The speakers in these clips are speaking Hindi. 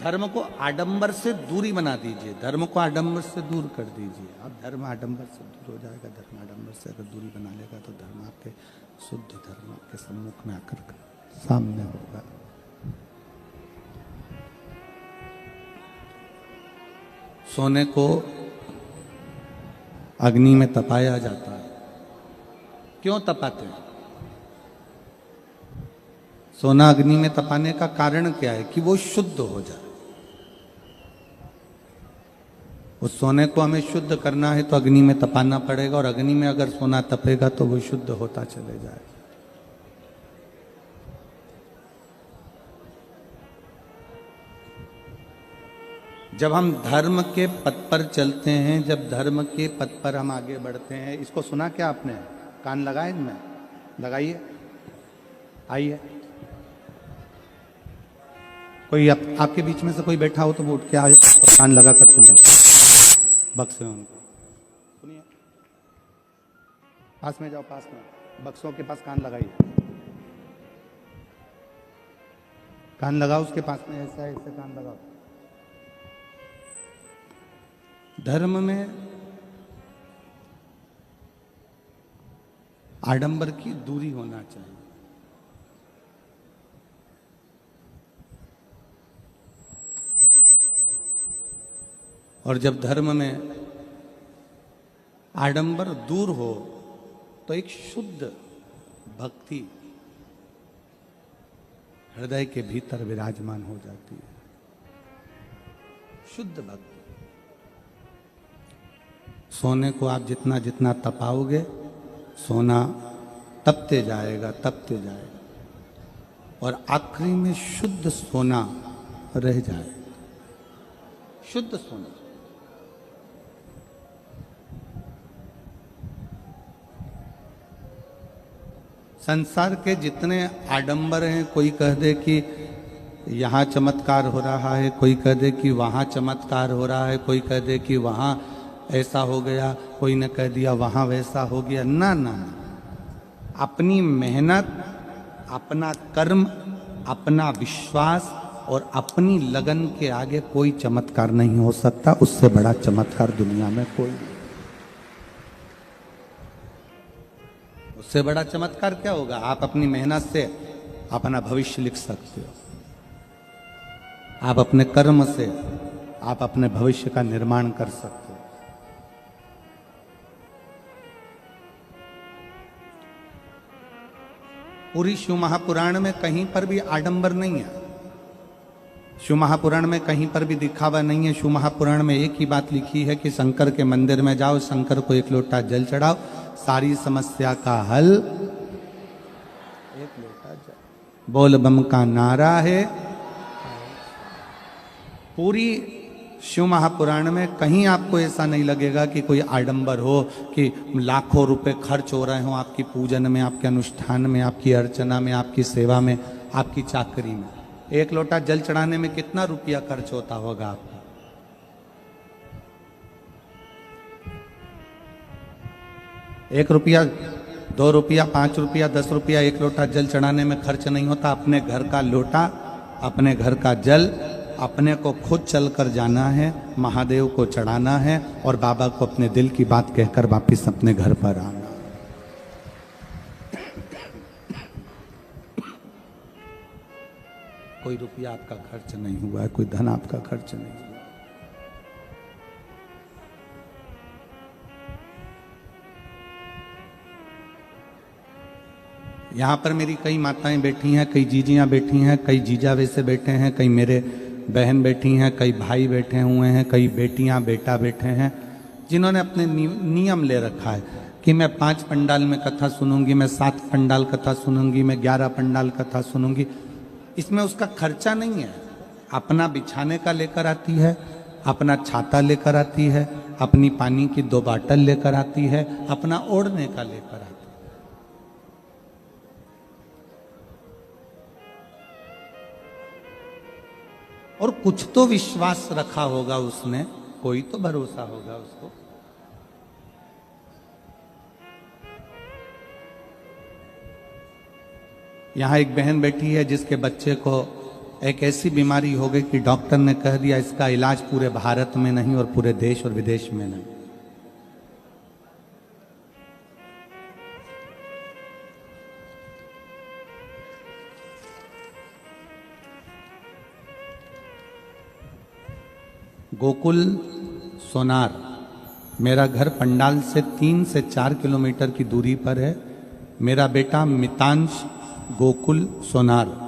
धर्म को आडंबर से दूरी बना दीजिए, धर्म को आडंबर से दूर कर दीजिए। अब धर्म आडंबर से दूर हो जाएगा, धर्म आडंबर से अगर दूरी बना लेगा तो धर्म आपके शुद्ध धर्म आपके सम्मुख में आकर सामने होगा। सोने को अग्नि में तपाया जाता है। क्यों तपाते हैं? सोना अग्नि में तपाने का कारण क्या है? कि वो शुद्ध हो जाए। उस सोने को हमें शुद्ध करना है तो अग्नि में तपाना पड़ेगा, और अग्नि में अगर सोना तपेगा तो वो शुद्ध होता चले जाएगा। जब हम धर्म के पथ पर चलते हैं, जब धर्म के पथ पर हम आगे बढ़ते हैं, इसको सुना क्या आपने? कान लगाए इनमें, लगाइए, आइए। कोई आपके बीच में से कोई बैठा हो तो वो उठ के आ जाए और कान लगा कर सुने, बक्से उनको सुनिए। पास में जाओ, पास में बक्सों के पास कान लगाइए, कान लगाओ उसके पास में, ऐसा ऐसे कान लगाओ। धर्म में आडंबर की दूरी होना चाहिए। और जब धर्म में आडंबर दूर हो तो एक शुद्ध भक्ति हृदय के भीतर विराजमान हो जाती है। शुद्ध भक्ति। सोने को आप जितना जितना तपाओगे, सोना तपते जाएगा, तपते जाएगा, और आखिरी में शुद्ध सोना रह जाएगा। शुद्ध सोना। संसार के जितने आडंबर हैं, कोई कह दे कि यहाँ चमत्कार हो रहा है, कोई कह दे कि वहाँ चमत्कार हो रहा है, कोई कह दे कि वहाँ ऐसा हो गया, कोई ने कह दिया वहाँ वैसा हो गया। ना ना, अपनी मेहनत, अपना कर्म, अपना विश्वास और अपनी लगन के आगे कोई चमत्कार नहीं हो सकता। उससे बड़ा चमत्कार दुनिया में कोई नहीं। उससे बड़ा चमत्कार क्या होगा? आप अपनी मेहनत से अपना भविष्य लिख सकते हो, आप अपने कर्म से आप अपने भविष्य का निर्माण कर सकते हो। पूरी शिव महापुराण में कहीं पर भी आडंबर नहीं है। शिव महापुराण में कहीं पर भी दिखावा नहीं है। शिव महापुराण में एक ही बात लिखी है कि शंकर के मंदिर में जाओ, शंकर को एक लोटा जल चढ़ाओ, सारी समस्या का हल एक लोटा जल। बोल बम का नारा है। पूरी शिव महापुराण में कहीं आपको ऐसा नहीं लगेगा कि कोई आडंबर हो, कि लाखों रुपए खर्च हो रहे हो आपकी पूजन में, आपके अनुष्ठान में, आपकी अर्चना में, आपकी सेवा में, आपकी चाकरी में। एक लोटा जल चढ़ाने में कितना रुपया खर्च होता होगा आपका? एक रुपया, 2 रुपया, 5 रुपया, 10 रुपया एक लोटा जल चढ़ाने में खर्च नहीं होता। अपने घर का लोटा, अपने घर का जल अपने को खुद चलकर जाना है, महादेव को चढ़ाना है, और बाबा को अपने दिल की बात कहकर वापिस अपने घर पर आना। कोई रुपया आपका खर्च नहीं हुआ है, कोई धन आपका खर्च नहीं हुआ। यहाँ पर मेरी कई माताएं बैठी हैं, कई जीजियाँ बैठी हैं, कई जीजा वैसे बैठे हैं, कई मेरे बहन बैठी हैं, कई भाई बैठे हुए हैं, कई बेटियाँ बेटा बैठे हैं, जिन्होंने अपने नियम ले रखा है कि मैं 5 पंडाल में कथा सुनूंगी, मैं 7 पंडाल कथा सुनूंगी, मैं 11 पंडाल कथा सुनूंगी। इसमें उसका खर्चा नहीं है। अपना बिछाने का लेकर आती है, अपना छाता लेकर आती है, अपनी पानी की 2 बाटल लेकर आती है, अपना ओढ़ने का लेकर आती है। और कुछ तो विश्वास रखा होगा उसने, कोई तो भरोसा होगा उसको। यहां एक बहन बैठी है जिसके बच्चे को एक ऐसी बीमारी हो गई कि डॉक्टर ने कह दिया इसका इलाज पूरे भारत में नहीं और पूरे देश और विदेश में नहीं। गोकुल सोनार, मेरा घर पंडाल से 3 से 4 किलोमीटर की दूरी पर है। मेरा बेटा मितांश गोकुल सोनार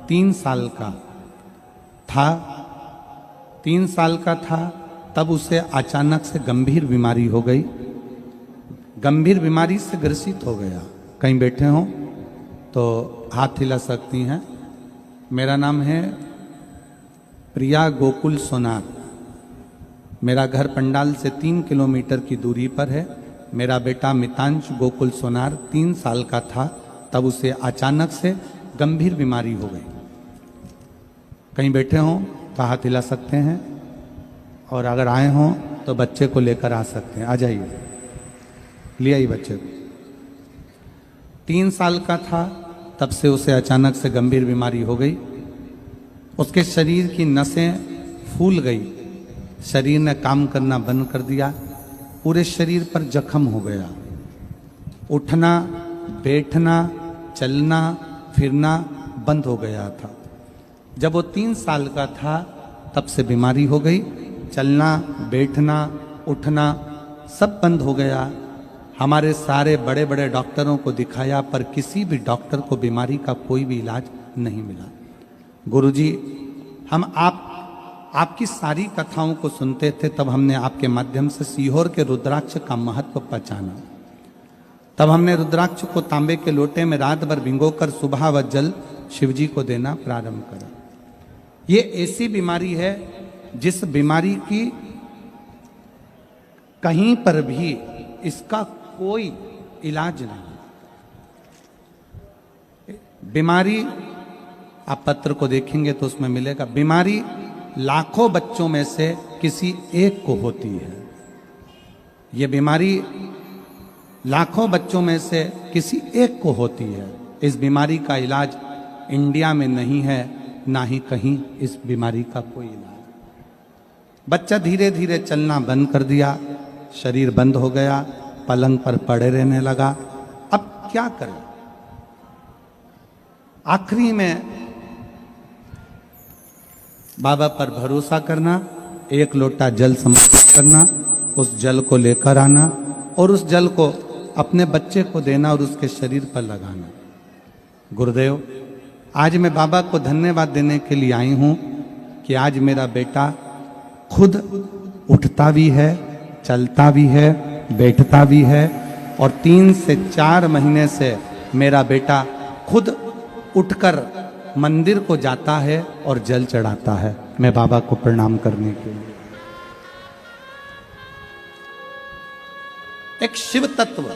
3 साल का था। 3 साल का था तब उसे अचानक से गंभीर बीमारी हो गई। गंभीर बीमारी से ग्रसित हो गया। कहीं बैठे हों तो हाथ हिला सकती हैं। मेरा नाम है प्रिया गोकुल सोनार। मेरा घर पंडाल से 3 किलोमीटर की दूरी पर है। मेरा बेटा मितांश गोकुल सोनार 3 साल का था तब उसे अचानक से गंभीर बीमारी हो गई। कहीं बैठे हों तो हाथ हिला सकते हैं और अगर आए हों तो बच्चे को लेकर आ सकते हैं। आ जाइए, ले आइए बच्चे को। 3 साल का था तब से उसे अचानक से गंभीर बीमारी हो गई। उसके शरीर की नसें फूल गई, शरीर ने काम करना बंद कर दिया, पूरे शरीर पर जख्म हो गया। उठना, बैठना, चलना फिरना बंद हो गया था। जब वो 3 साल का था तब से बीमारी हो गई। चलना, बैठना, उठना सब बंद हो गया। हमारे सारे बड़े बड़े डॉक्टरों को दिखाया पर किसी भी डॉक्टर को बीमारी का कोई भी इलाज नहीं मिला। गुरुजी, हम आपकी सारी कथाओं को सुनते थे, तब हमने आपके माध्यम से सीहोर के रुद्राक्ष का महत्व पहचाना। तब हमने रुद्राक्ष को तांबे के लोटे में रात भर भिगोकर सुबह व जल शिवजी को देना प्रारंभ करा। ये ऐसी बीमारी है जिस बीमारी की कहीं पर भी इसका कोई इलाज नहीं। बीमारी, आप पत्र को देखेंगे तो उसमें मिलेगा, बीमारी लाखों बच्चों में से किसी एक को होती है। ये बीमारी लाखों बच्चों में से किसी एक को होती है। इस बीमारी का इलाज इंडिया में नहीं है, ना ही कहीं इस बीमारी का कोई इलाज। बच्चा धीरे धीरे चलना बंद कर दिया, शरीर बंद हो गया, पलंग पर पड़े रहने लगा। अब क्या करें? आखिरी में बाबा पर भरोसा करना, 1 लोटा जल समर्पित करना, उस जल को लेकर आना और उस जल को अपने बच्चे को देना और उसके शरीर पर लगाना। गुरुदेव, आज मैं बाबा को धन्यवाद देने के लिए आई हूँ कि आज मेरा बेटा खुद उठता भी है, चलता भी है, बैठता भी है और 3 से 4 महीने से मेरा बेटा खुद उठकर मंदिर को जाता है और जल चढ़ाता है मैं बाबा को प्रणाम करने के लिए। एक शिव तत्व,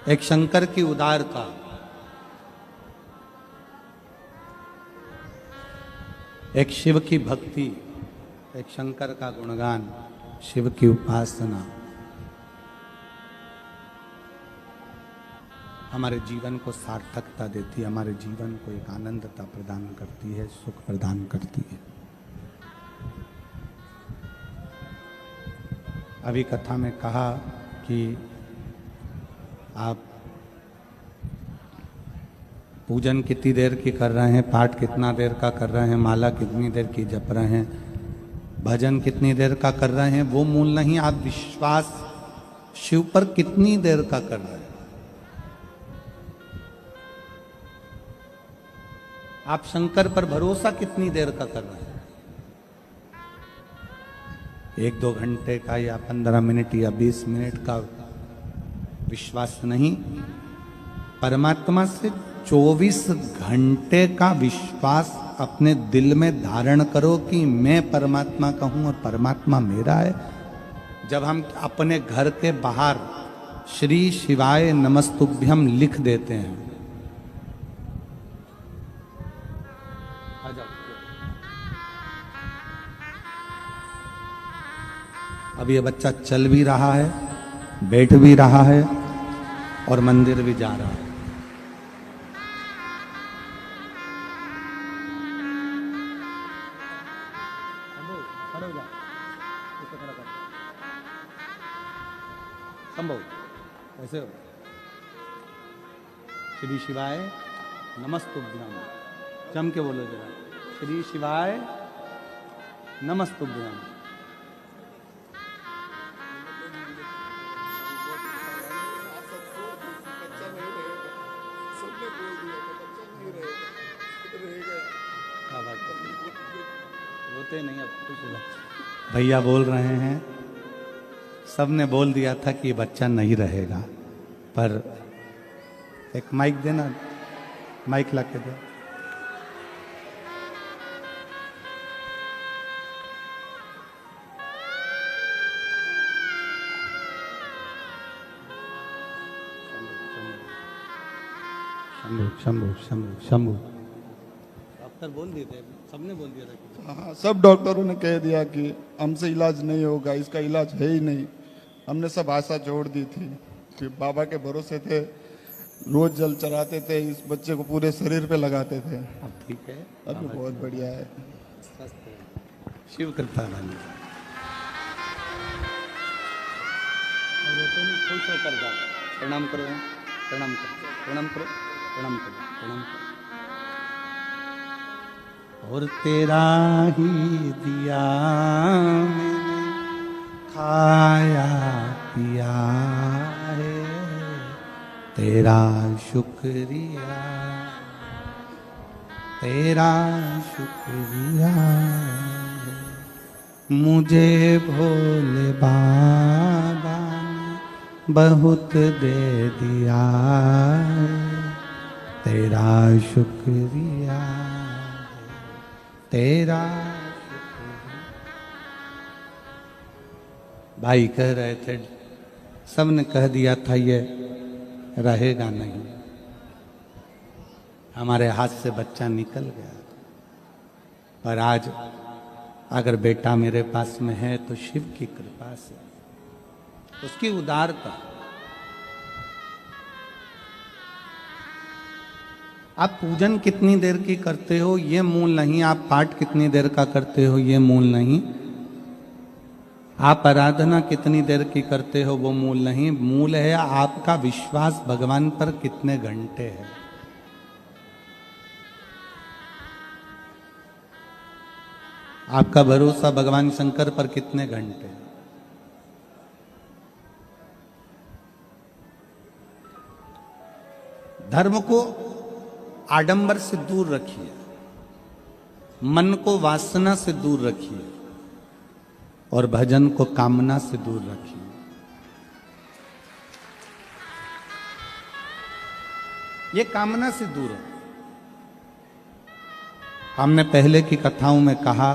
एक शंकर की उदारता, एक शिव की भक्ति, एक शंकर का गुणगान, शिव की उपासना हमारे जीवन को सार्थकता देती है, हमारे जीवन को एक आनंदता प्रदान करती है, सुख प्रदान करती है। अभी कथा में कहा कि आप पूजन कितनी देर की कर रहे हैं, पाठ कितना देर का कर रहे हैं, माला कितनी देर की जप रहे हैं, भजन कितनी देर का कर रहे हैं, वो मूल नहीं। आप विश्वास शिव पर कितनी देर का कर रहे हैं, आप शंकर पर भरोसा कितनी देर का कर रहे हैं। 1-2 घंटे का या 15 मिनट या 20 मिनट का विश्वास नहीं, परमात्मा से 24 घंटे का विश्वास अपने दिल में धारण करो कि मैं परमात्मा का हूं और परमात्मा मेरा है। जब हम अपने घर के बाहर श्री शिवाय नमस्तुभ्यम लिख देते हैं, अब ये बच्चा चल भी रहा है, बैठ भी रहा है, और मंदिर भी जा रहा है। संभव ऐसे हो। श्री शिवाय नमस्तुभ्यम, जम के बोलो जरा, श्री शिवाय नमस्तुभ्यम। रोते नहीं, अब कुछ भैया बोल रहे हैं, सबने बोल दिया था कि ये बच्चा नहीं रहेगा, पर एक माइक देना, माइक ला के दे। शंभू शंभू शंभू शंभू, डॉक्टर बोल दिए थे, सबने बोल दिया था। हाँ, सब डॉक्टरों ने कह दिया कि हमसे इलाज नहीं होगा, इसका इलाज है ही नहीं। हमने सब आशा छोड़ दी थी, फिर बाबा के भरोसे थे, रोज जल चढ़ाते थे, इस बच्चे को पूरे शरीर पे लगाते थे। अब ठीक है, अब बहुत बढ़िया है, शिव कृपा वाली। खुश होकर जाओ, प्रणाम करो, प्रणाम करो, प्रणाम करो, प्रणाम करो, प्रणाम करो। और तेरा ही दिया मैंने खाया पिया है, तेरा शुक्रिया, तेरा शुक्रिया है। मुझे भोले बाबा ने बहुत दे दिया है, तेरा शुक्रिया, तेरा शुक्रिया। भाई कह रहे थे, सबने कह दिया था ये रहेगा नहीं, हमारे हाथ से बच्चा निकल गया, पर आज अगर बेटा मेरे पास में है तो शिव की कृपा से, उसकी उदारता। आप पूजन कितनी देर की करते हो ये मूल नहीं, आप पाठ कितनी देर का करते हो ये मूल नहीं, आप आराधना कितनी देर की करते हो वो मूल नहीं, मूल है आपका विश्वास भगवान पर कितने घंटे है। आपका भरोसा भगवान शंकर पर कितने घंटे। धर्म को आडंबर से दूर रखिए, मन को वासना से दूर रखिए और भजन को कामना से दूर रखिए। ये कामना से दूर है। हमने पहले की कथाओं में कहा,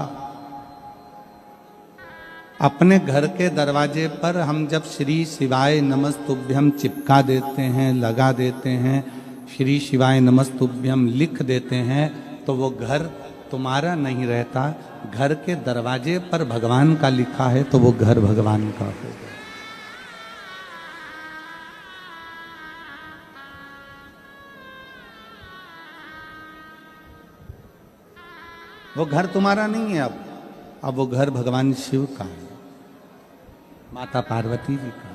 अपने घर के दरवाजे पर हम जब श्री शिवाय नमस्तुभ्यम चिपका देते हैं, लगा देते हैं, श्री शिवाय नमस्तुभ्यम लिख देते हैं, तो वो घर तुम्हारा नहीं रहता, घर के दरवाजे पर भगवान का लिखा है तो वो घर भगवान का होगा। वो घर तुम्हारा नहीं है, अब वो घर भगवान शिव का है, माता पार्वती जी का,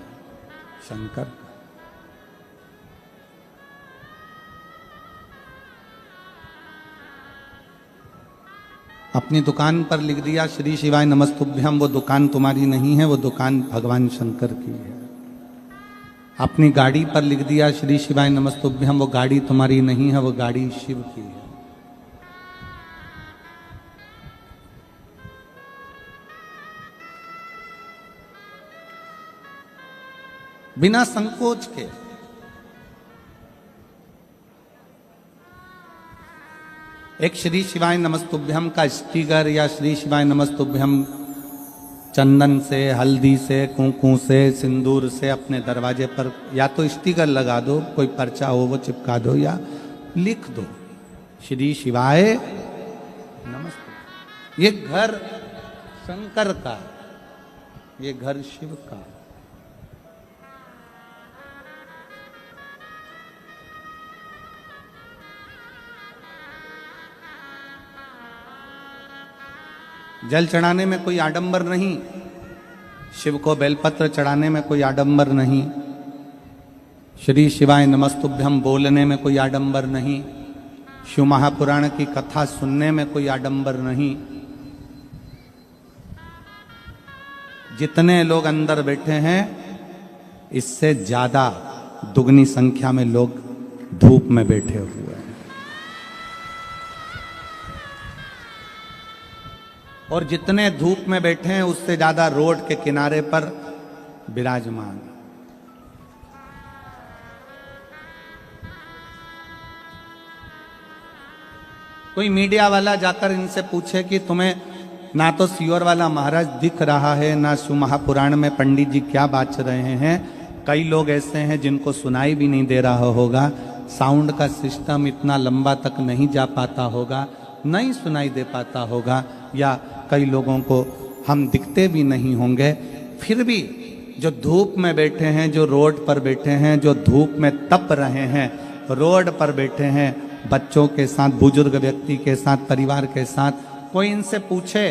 शंकर का। अपनी दुकान पर लिख दिया श्री शिवाय नमस्तुभ्यम, वो दुकान तुम्हारी नहीं है, वो दुकान भगवान शंकर की है। अपनी गाड़ी पर लिख दिया श्री शिवाय नमस्तुभ्यम, वो गाड़ी तुम्हारी नहीं है, वो गाड़ी शिव की है। बिना संकोच के एक श्री शिवाय नमस्तुभ्यम का स्टिकर या श्री शिवाय नमस्तुभ्यम चंदन से, हल्दी से, कुंकू से, सिंदूर से अपने दरवाजे पर या तो स्टिकर लगा दो, कोई पर्चा हो वो चिपका दो, या लिख दो श्री शिवाय नमस्तुभ्यम। ये घर शंकर का, ये घर शिव का। जल चढ़ाने में कोई आडंबर नहीं, शिव को बेलपत्र चढ़ाने में कोई आडंबर नहीं, श्री शिवाय नमस्तुभ्यम बोलने में कोई आडंबर नहीं, शिव महापुराण की कथा सुनने में कोई आडंबर नहीं। जितने लोग अंदर बैठे हैं इससे ज्यादा दुगनी संख्या में लोग धूप में बैठे हुए हैं, और जितने धूप में बैठे हैं उससे ज्यादा रोड के किनारे पर विराजमान। कोई मीडिया वाला जाकर इनसे पूछे कि तुम्हें ना तो सियोर वाला महाराज दिख रहा है, ना शिव महापुराण में पंडित जी क्या बात रहे हैं। कई लोग ऐसे हैं जिनको सुनाई भी नहीं दे रहा होगा, साउंड का सिस्टम इतना लंबा तक नहीं जा पाता होगा, नहीं सुनाई दे पाता होगा, या कई लोगों को हम दिखते भी नहीं होंगे। फिर भी जो धूप में बैठे हैं, जो रोड पर बैठे हैं, जो धूप में तप रहे हैं, रोड पर बैठे हैं, बच्चों के साथ, बुजुर्ग व्यक्ति के साथ, परिवार के साथ, कोई इनसे पूछे,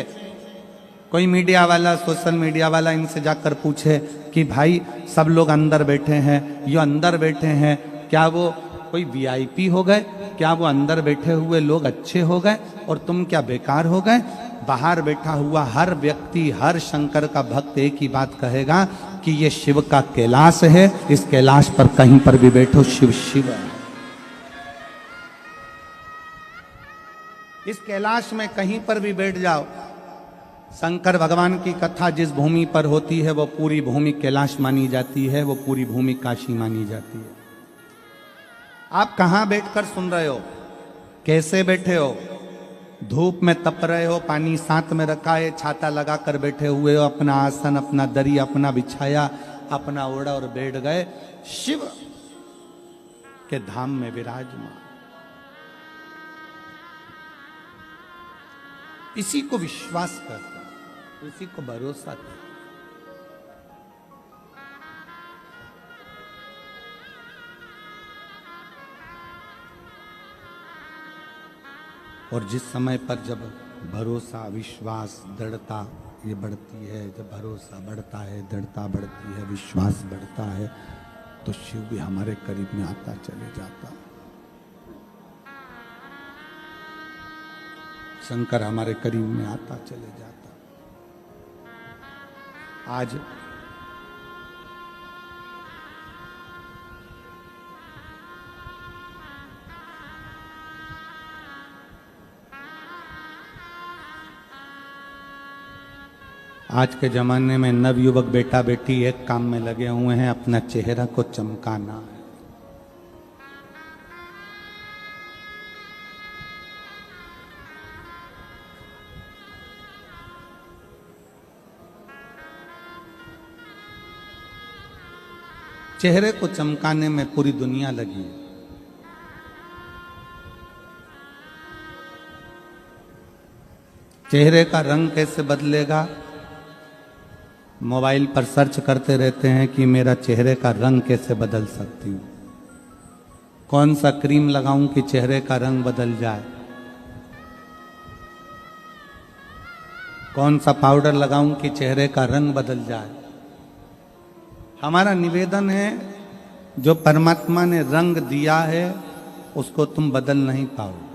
कोई मीडिया वाला, सोशल मीडिया वाला इनसे जाकर पूछे कि भाई सब लोग अंदर बैठे हैं, ये अंदर बैठे हैं, क्या वो कोई वीआईपी हो गए? क्या वो अंदर बैठे हुए लोग अच्छे हो गए और तुम क्या बेकार हो गए? बाहर बैठा हुआ हर व्यक्ति, हर शंकर का भक्त एक ही बात कहेगा कि ये शिव का कैलाश है, इस कैलाश पर कहीं पर भी बैठो शिव शिव है। इस कैलाश में कहीं पर भी बैठ जाओ, शंकर भगवान की कथा जिस भूमि पर होती है वो पूरी भूमि कैलाश मानी जाती है, वो पूरी भूमि काशी मानी जाती है। आप कहां बैठकर सुन रहे हो, कैसे बैठे हो? धूप में तप रहे हो, पानी साथ में रखा है, छाता लगा कर बैठे हुए हो, अपना आसन, अपना दरी अपना बिछाया, अपना ओढ़ा और बैठ गए शिव के धाम में विराजमान। इसी को विश्वास करता, इसी को भरोसा करता। और जिस समय पर जब भरोसा, विश्वास, दृढ़ता ये बढ़ती है, जब भरोसा बढ़ता है, दृढ़ता बढ़ती है, विश्वास बढ़ता है, तो शिव भी हमारे करीब में आता चले जाता, शंकर हमारे करीब में आता चले जाता। आज के जमाने में नवयुवक बेटा बेटी एक काम में लगे हुए हैं, अपना चेहरा को चमकाना है। चेहरे को चमकाने में पूरी दुनिया लगी है। चेहरे का रंग कैसे बदलेगा? मोबाइल पर सर्च करते रहते हैं कि मेरा चेहरे का रंग कैसे बदल सकती हूँ, कौन सा क्रीम लगाऊं कि चेहरे का रंग बदल जाए, कौन सा पाउडर लगाऊं कि चेहरे का रंग बदल जाए। हमारा निवेदन है, जो परमात्मा ने रंग दिया है उसको तुम बदल नहीं पाओगे।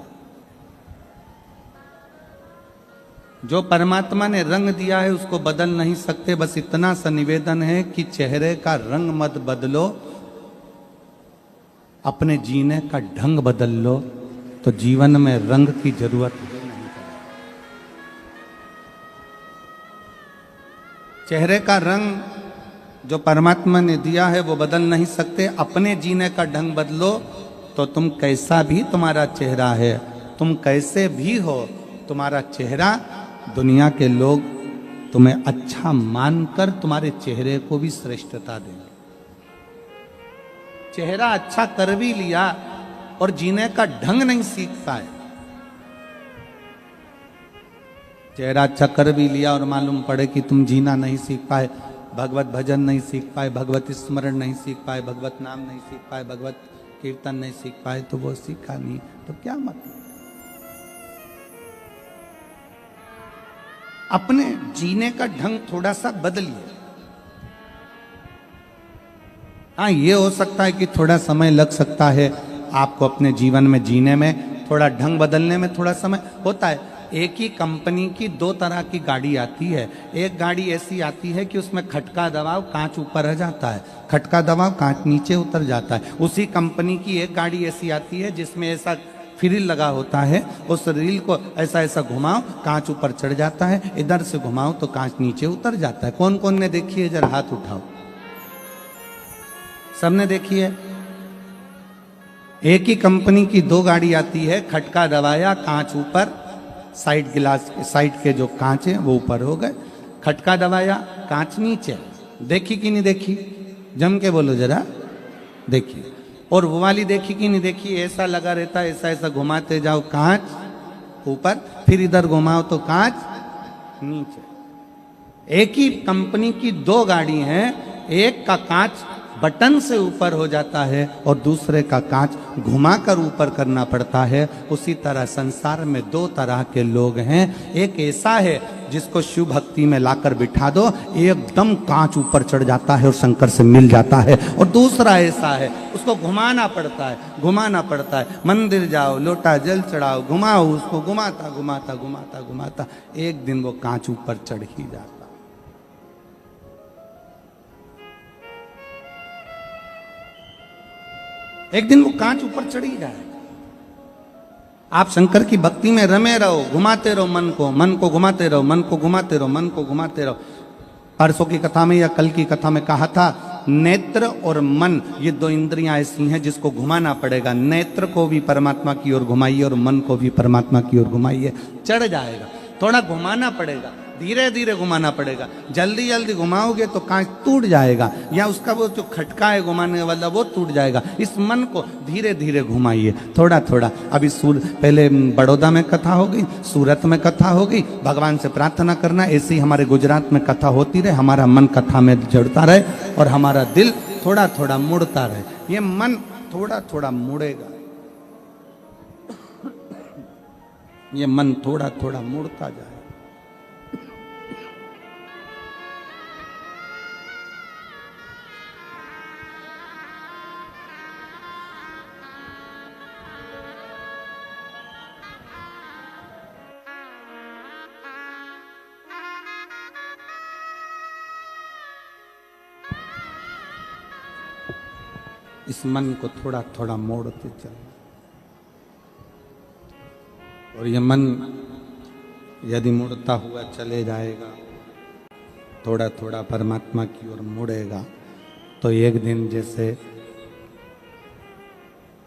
जो परमात्मा ने रंग दिया है उसको बदल नहीं सकते। बस इतना सा निवेदन है कि चेहरे का रंग मत बदलो, अपने जीने का ढंग बदल लो, तो जीवन में रंग की जरूरत नहीं पड़ेगी। चेहरे का रंग जो परमात्मा ने दिया है वो बदल नहीं सकते। अपने जीने का ढंग बदलो तो तुम कैसा भी तुम्हारा चेहरा है, तुम कैसे भी हो, तुम्हारा चेहरा दुनिया के लोग तुम्हें अच्छा मानकर तुम्हारे चेहरे को भी श्रेष्ठता देंगे। चेहरा अच्छा कर भी लिया और जीने का ढंग नहीं सीख पाए, चेहरा अच्छा कर भी लिया और मालूम पड़े कि तुम जीना नहीं सीख पाए, भगवत भजन नहीं सीख पाए, भगवत स्मरण नहीं सीख पाए, भगवत नाम नहीं सीख पाए, भगवत कीर्तन नहीं सीख पाए, तो वो सीखा नहीं तो क्या मतलब। अपने जीने का ढंग थोड़ा सा बदलिए। हाँ, ये हो सकता है कि थोड़ा समय लग सकता है आपको अपने जीवन में जीने में, थोड़ा ढंग बदलने में थोड़ा समय होता है। एक ही कंपनी की दो तरह की गाड़ी आती है। एक गाड़ी ऐसी आती है कि उसमें खटका दबाव कांच ऊपर रह जाता है, खटका दबाव कांच नीचे उतर जाता है। उसी कंपनी की एक गाड़ी ऐसी आती है जिसमें ऐसा फ्रिल लगा होता है, उस रील को ऐसा ऐसा घुमाओ कांच ऊपर चढ़ जाता है, इधर से घुमाओ तो कांच नीचे उतर जाता है। कौन कौन ने देखी है, जरा हाथ उठाओ। सबने देखी है। एक ही कंपनी की दो गाड़ी आती है, खटका दबाया कांच ऊपर, साइड गिलास साइड के जो कांच है वो ऊपर हो गए, खटका दबाया कांच नीचे। देखी कि नहीं देखी, जम के बोलो जरा। देखी। और वो वाली देखी कि नहीं देखी, ऐसा लगा रहता है, ऐसा ऐसा घुमाते जाओ कांच ऊपर, फिर इधर घुमाओ तो कांच नीचे। एक ही कंपनी की दो गाड़ी हैं, एक का कांच बटन से ऊपर हो जाता है और दूसरे का कांच घुमाकर ऊपर करना पड़ता है। उसी तरह संसार में दो तरह के लोग हैं। एक ऐसा है जिसको शिव भक्ति में लाकर बिठा दो, एकदम कांच ऊपर चढ़ जाता है और शंकर से मिल जाता है। और दूसरा ऐसा है, उसको घुमाना पड़ता है, घुमाना पड़ता है। मंदिर जाओ, लोटा जल चढ़ाओ, घुमाओ उसको, घुमाता घुमाता घुमाता घुमाता एक दिन वो कांच ऊपर चढ़ ही जाता। एक दिन वो कांच ऊपर चढ़ ही जाएगा। आप शंकर की भक्ति में रमे रहो, घुमाते रहो मन को, मन को घुमाते रहो, मन को घुमाते रहो, मन को घुमाते रहो। परसों की कथा में या कल की कथा में कहा था, नेत्र और मन ये दो इंद्रियां ऐसी हैं जिसको घुमाना पड़ेगा। नेत्र को भी परमात्मा की ओर घुमाइए और मन को भी परमात्मा की ओर घुमाइए, चढ़ जाएगा। थोड़ा घुमाना पड़ेगा, धीरे धीरे घुमाना पड़ेगा। जल्दी जल्दी घुमाओगे तो कांच टूट जाएगा, या उसका वो जो खटका है घुमाने वाला वो टूट जाएगा। इस मन को धीरे धीरे घुमाइए, थोड़ा थोड़ा। अभी पहले बड़ौदा में कथा हो गई, सूरत में कथा हो गई। भगवान से प्रार्थना करना ऐसे ही हमारे गुजरात में कथा होती रहे, हमारा मन कथा में जुड़ता रहे और हमारा दिल थोड़ा थोड़ा मुड़ता रहे। ये मन थोड़ा थोड़ा मुड़ेगा, ये मन थोड़ा थोड़ा मुड़ता जाए। इस मन को थोड़ा थोड़ा मोड़ते चलो। और ये मन यदि मुड़ता हुआ चले जाएगा, थोड़ा थोड़ा परमात्मा की ओर मुड़ेगा, तो एक दिन जैसे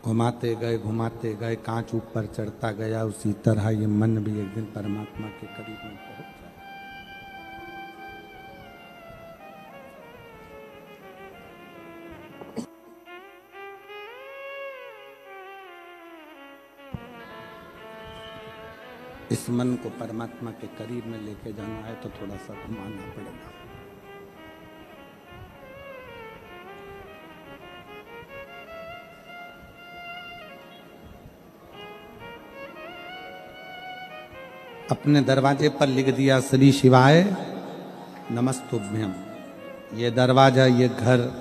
घुमाते गए कांच ऊपर चढ़ता गया, उसी तरह ये मन भी एक दिन परमात्मा के करीब में पहुंच जाए। इस मन को परमात्मा के करीब में लेके जाना है तो थोड़ा सा घुमाना पड़ेगा। अपने दरवाजे पर लिख दिया श्री शिवाय नमस्तुभ्यम। ये दरवाजा, ये घर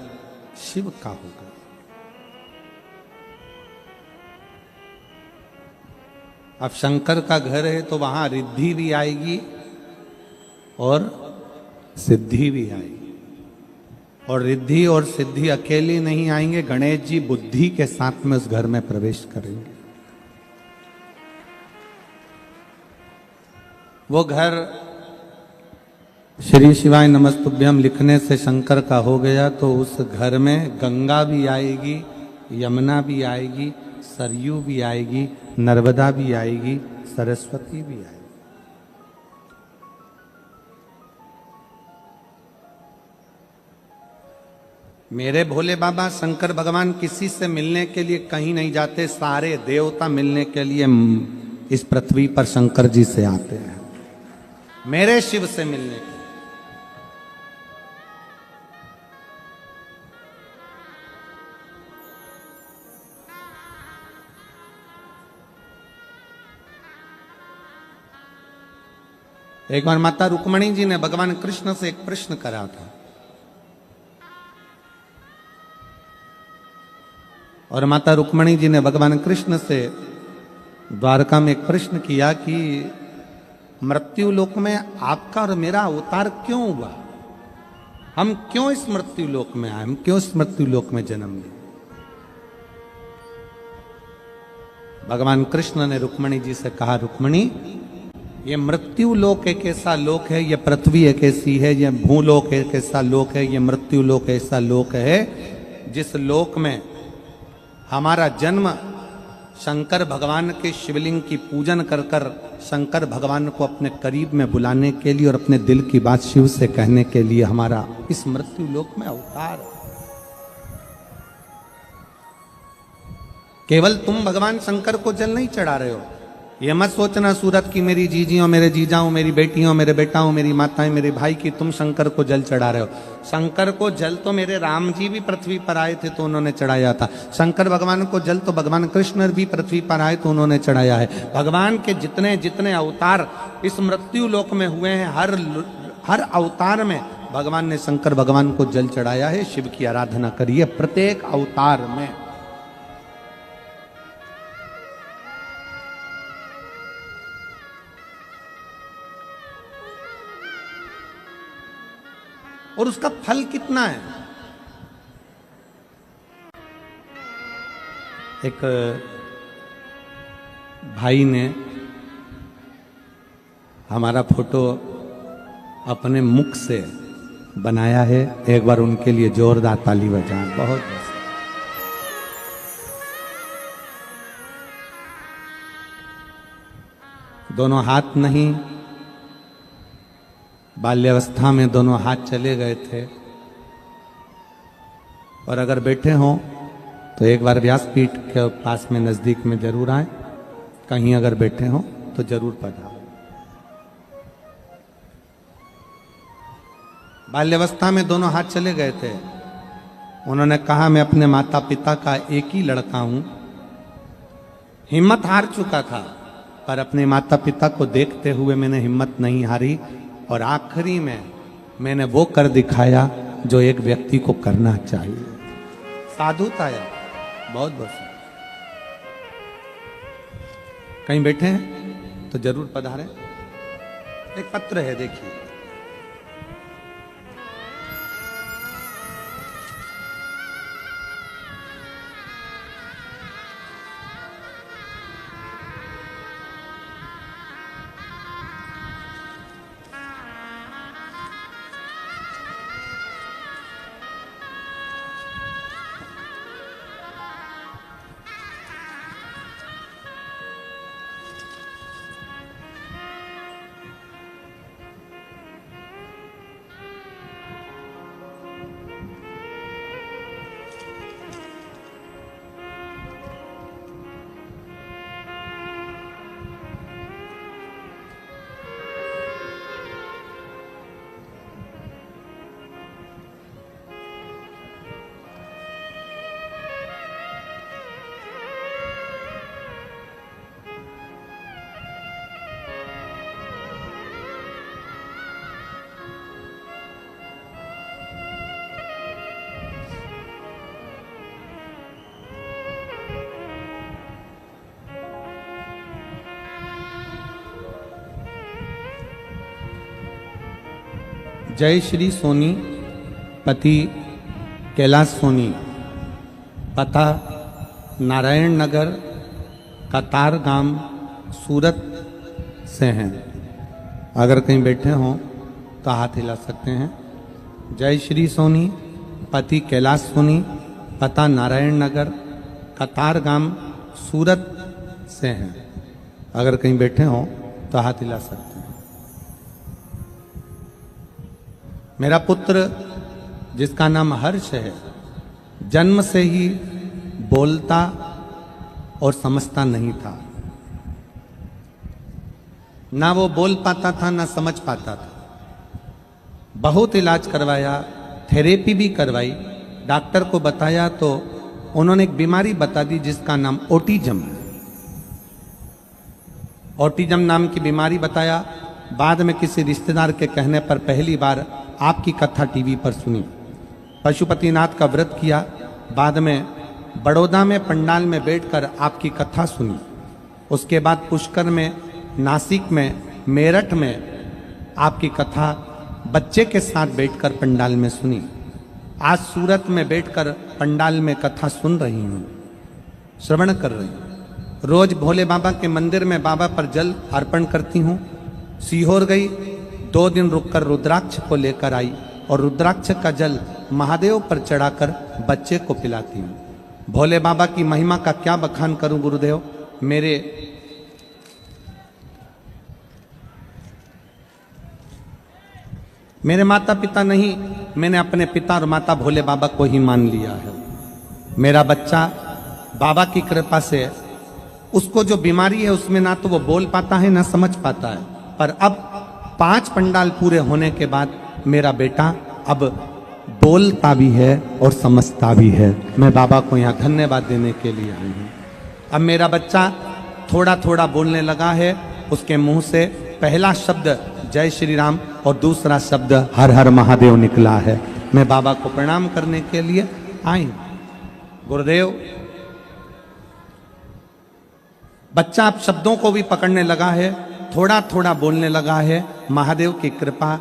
शिव का होगा। अब शंकर का घर है तो वहां रिद्धि भी आएगी और सिद्धि भी आएगी। और रिद्धि और सिद्धि अकेले नहीं आएंगे, गणेश जी बुद्धि के साथ में उस घर में प्रवेश करेंगे। वो घर श्री शिवाय नमस्तुभ्यम लिखने से शंकर का हो गया, तो उस घर में गंगा भी आएगी, यमुना भी आएगी, सरयू भी आएगी, नर्मदा भी आएगी, सरस्वती भी आएगी। मेरे भोले बाबा शंकर भगवान किसी से मिलने के लिए कहीं नहीं जाते, सारे देवता मिलने के लिए इस पृथ्वी पर शंकर जी से आते हैं, मेरे शिव से मिलने के लिए। एक बार माता रुक्मणी जी ने भगवान कृष्ण से एक प्रश्न करा था, और माता रुक्मणी जी ने भगवान कृष्ण से द्वारका में एक प्रश्न किया कि मृत्यु लोक में आपका और मेरा अवतार क्यों हुआ, हम क्यों इस मृत्यु लोक में आए, हम क्यों इस मृत्यु लोक में जन्म लिए। भगवान कृष्ण ने रुक्मणी जी से कहा, रुक्मणी ये मृत्यु लोक एक ऐसा लोक है, ये पृथ्वी एक ऐसी है, ये भूलोक एक ऐसा लोक है, ये मृत्यु लोक ऐसा लोक है जिस लोक में हमारा जन्म शंकर भगवान के शिवलिंग की पूजन कर कर शंकर भगवान को अपने करीब में बुलाने के लिए और अपने दिल की बात शिव से कहने के लिए हमारा इस मृत्यु लोक में अवतार है। केवल तुम भगवान शंकर को जल नहीं चढ़ा रहे हो, ये मत सोचना सूरत की मेरी जीजियों, मेरे जीजाओं, मेरी बेटियों, मेरे बेटाओं, मेरी माताएं, मेरे भाई की तुम शंकर को जल चढ़ा रहे हो। शंकर को जल तो मेरे राम जी भी पृथ्वी पर आए थे तो उन्होंने चढ़ाया था। शंकर भगवान को जल तो भगवान कृष्ण भी पृथ्वी पर आए तो उन्होंने चढ़ाया है। भगवान के जितने जितने अवतार इस मृत्यु लोक में हुए हैं, हर अवतार में भगवान ने शंकर भगवान को जल चढ़ाया है। शिव की आराधना करिए प्रत्येक अवतार में। और उसका फल कितना है। एक भाई ने हमारा फोटो अपने मुख से बनाया है, एक बार उनके लिए जोरदार ताली बजाएं। बहुत दोनों हाथ नहीं, बाल्यावस्था में दोनों हाथ चले गए थे। और अगर बैठे हों तो एक बार व्यासपीठ के पास में नजदीक में जरूर आए, कहीं अगर बैठे हों तो जरूर पधारें। बाल्यावस्था में दोनों हाथ चले गए थे। उन्होंने कहा, मैं अपने माता पिता का एक ही लड़का हूं, हिम्मत हार चुका था पर अपने माता पिता को देखते हुए मैंने हिम्मत नहीं हारी और आखिरी में मैंने वो कर दिखाया जो एक व्यक्ति को करना चाहिए। साधुता है। बहुत बहुत कहीं बैठे हैं तो जरूर पधारें। एक पत्र है, देखिए। जय श्री सोनी, पति कैलाश सोनी, पता नारायण नगर, कतार गांव, सूरत से हैं। अगर कहीं बैठे हों तो हाथ हिला सकते हैं। जय श्री सोनी, पति कैलाश सोनी, पता नारायण नगर, कतार गांव, सूरत से हैं। अगर कहीं बैठे हों तो हाथ हिला सकते हैं। मेरा पुत्र जिसका नाम हर्ष है, जन्म से ही बोलता और समझता नहीं था। ना वो बोल पाता था ना समझ पाता था। बहुत इलाज करवाया, थेरेपी भी करवाई, डॉक्टर को बताया तो उन्होंने एक बीमारी बता दी जिसका नाम ऑटिज्म है। ऑटिज्म नाम की बीमारी बताया। बाद में किसी रिश्तेदार के कहने पर पहली बार आपकी कथा टीवी पर सुनी। पशुपतिनाथ का व्रत किया, बाद में बड़ौदा में पंडाल में बैठकर आपकी कथा सुनी। उसके बाद पुष्कर में, नासिक में, मेरठ में आपकी कथा बच्चे के साथ बैठकर पंडाल में सुनी। आज सूरत में बैठकर पंडाल में कथा सुन रही हूँ, श्रवण कर रही हूँ। रोज भोले बाबा के मंदिर में बाबा पर जल अर्पण करती हूँ। सीहोर गई, 2 दिन रुककर रुद्राक्ष को लेकर आई और रुद्राक्ष का जल महादेव पर चढ़ाकर बच्चे को पिलाती हूँ। भोले बाबा की महिमा का क्या बखान करूं गुरुदेव। मेरे माता पिता नहीं, मैंने अपने पिता और माता भोले बाबा को ही मान लिया है। मेरा बच्चा बाबा की कृपा से, उसको जो बीमारी है उसमें ना तो वो बोल पाता है ना समझ पाता है, पर अब 5 पंडाल पूरे होने के बाद मेरा बेटा अब बोलता भी है और समझता भी है। मैं बाबा को यहाँ धन्यवाद देने के लिए आई हूँ। अब मेरा बच्चा थोड़ा थोड़ा बोलने लगा है। उसके मुंह से पहला शब्द जय श्री राम और दूसरा शब्द हर हर महादेव निकला है। मैं बाबा को प्रणाम करने के लिए आई हूँ। गुरुदेव, बच्चा अब शब्दों को भी पकड़ने लगा है, थोड़ा थोड़ा बोलने लगा है। महादेव की कृपा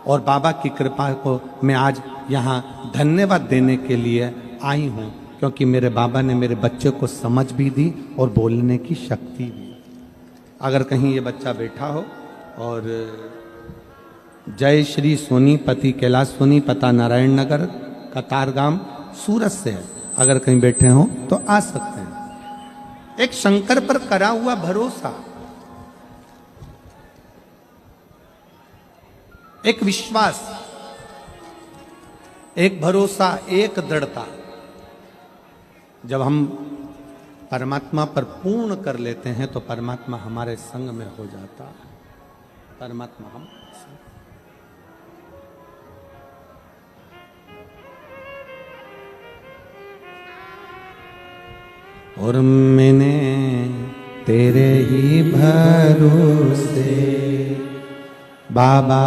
और बाबा की कृपा को मैं आज यहाँ धन्यवाद देने के लिए आई हूँ, क्योंकि मेरे बाबा ने मेरे बच्चे को समझ भी दी और बोलने की शक्ति भी। अगर कहीं ये बच्चा बैठा हो और जय श्री सोनीपति, कैलाश सोनी, पता नारायण नगर, कतारगाम, सूरत से है, अगर कहीं बैठे हो तो आ सकते हैं। एक शंकर पर करा हुआ भरोसा, एक विश्वास, एक भरोसा, एक दृढ़ता, जब हम परमात्मा पर पूर्ण कर लेते हैं तो परमात्मा हमारे संग में हो जाता है। परमात्मा हम और मैंने तेरे ही भरोसे बाबा,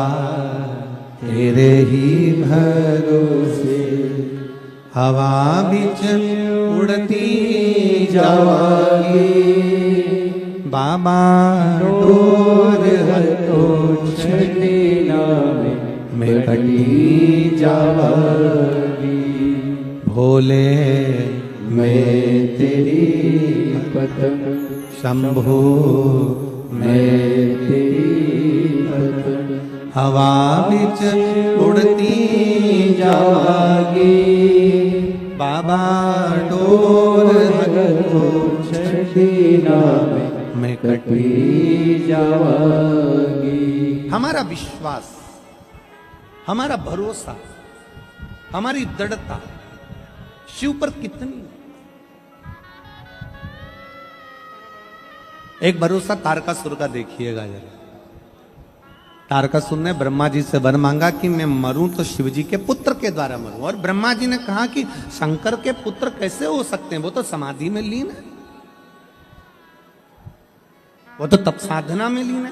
तेरे ही भरोसे हवा बिच उड़ती जावागी बाबा, डोर हतो छड़ीना में कटी जावागी। भोले मैं तेरी पतंग, शंभो मैं तेरी पतंग, हवा बिच उड़ती जावागी बाबा, डोर हतो छड़ीना में कटी जावागी। हमारा विश्वास, हमारा भरोसा, हमारी दृढ़ता शिव पर कितनी। एक भरोसा तारकासुर का देखिएगा जरा। तारकासुर ने ब्रह्मा जी से वर मांगा कि मैं मरूं तो शिव जी के पुत्र के द्वारा मरूं, और ब्रह्मा जी ने कहा कि शंकर के पुत्र कैसे हो सकते हैं, वो तो समाधि में लीन है, वो तो तप साधना में लीन है।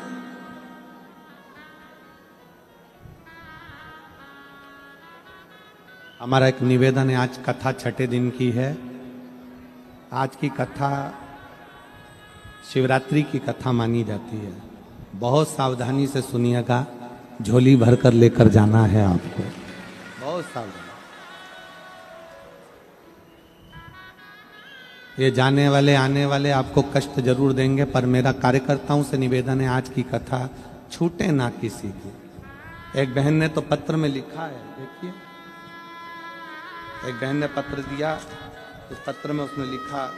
हमारा एक निवेदन है, आज कथा 6ठे दिन की है। आज की कथा शिवरात्रि की कथा मानी जाती है। बहुत सावधानी से सुनिएगा, झोली भरकर लेकर जाना है आपको, बहुत सावधान। ये जाने वाले आने वाले आपको कष्ट जरूर देंगे, पर मेरा कार्यकर्ताओं से निवेदन है, आज की कथा छूटे ना किसी की। एक बहन ने तो पत्र में लिखा है, देखिए, एक बहन ने पत्र दिया, उस पत्र में उसने लिखा,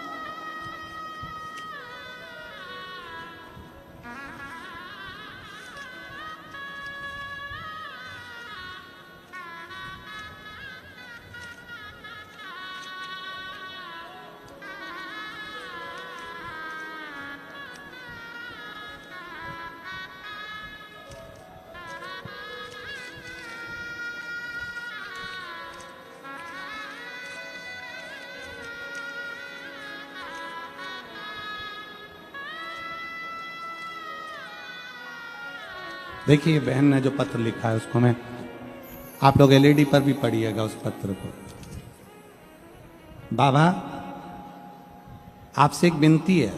देखिए ये बहन ने जो पत्र लिखा है उसको मैं, आप लोग एलईडी पर भी पढ़िएगा उस पत्र को। बाबा आपसे एक विनती है,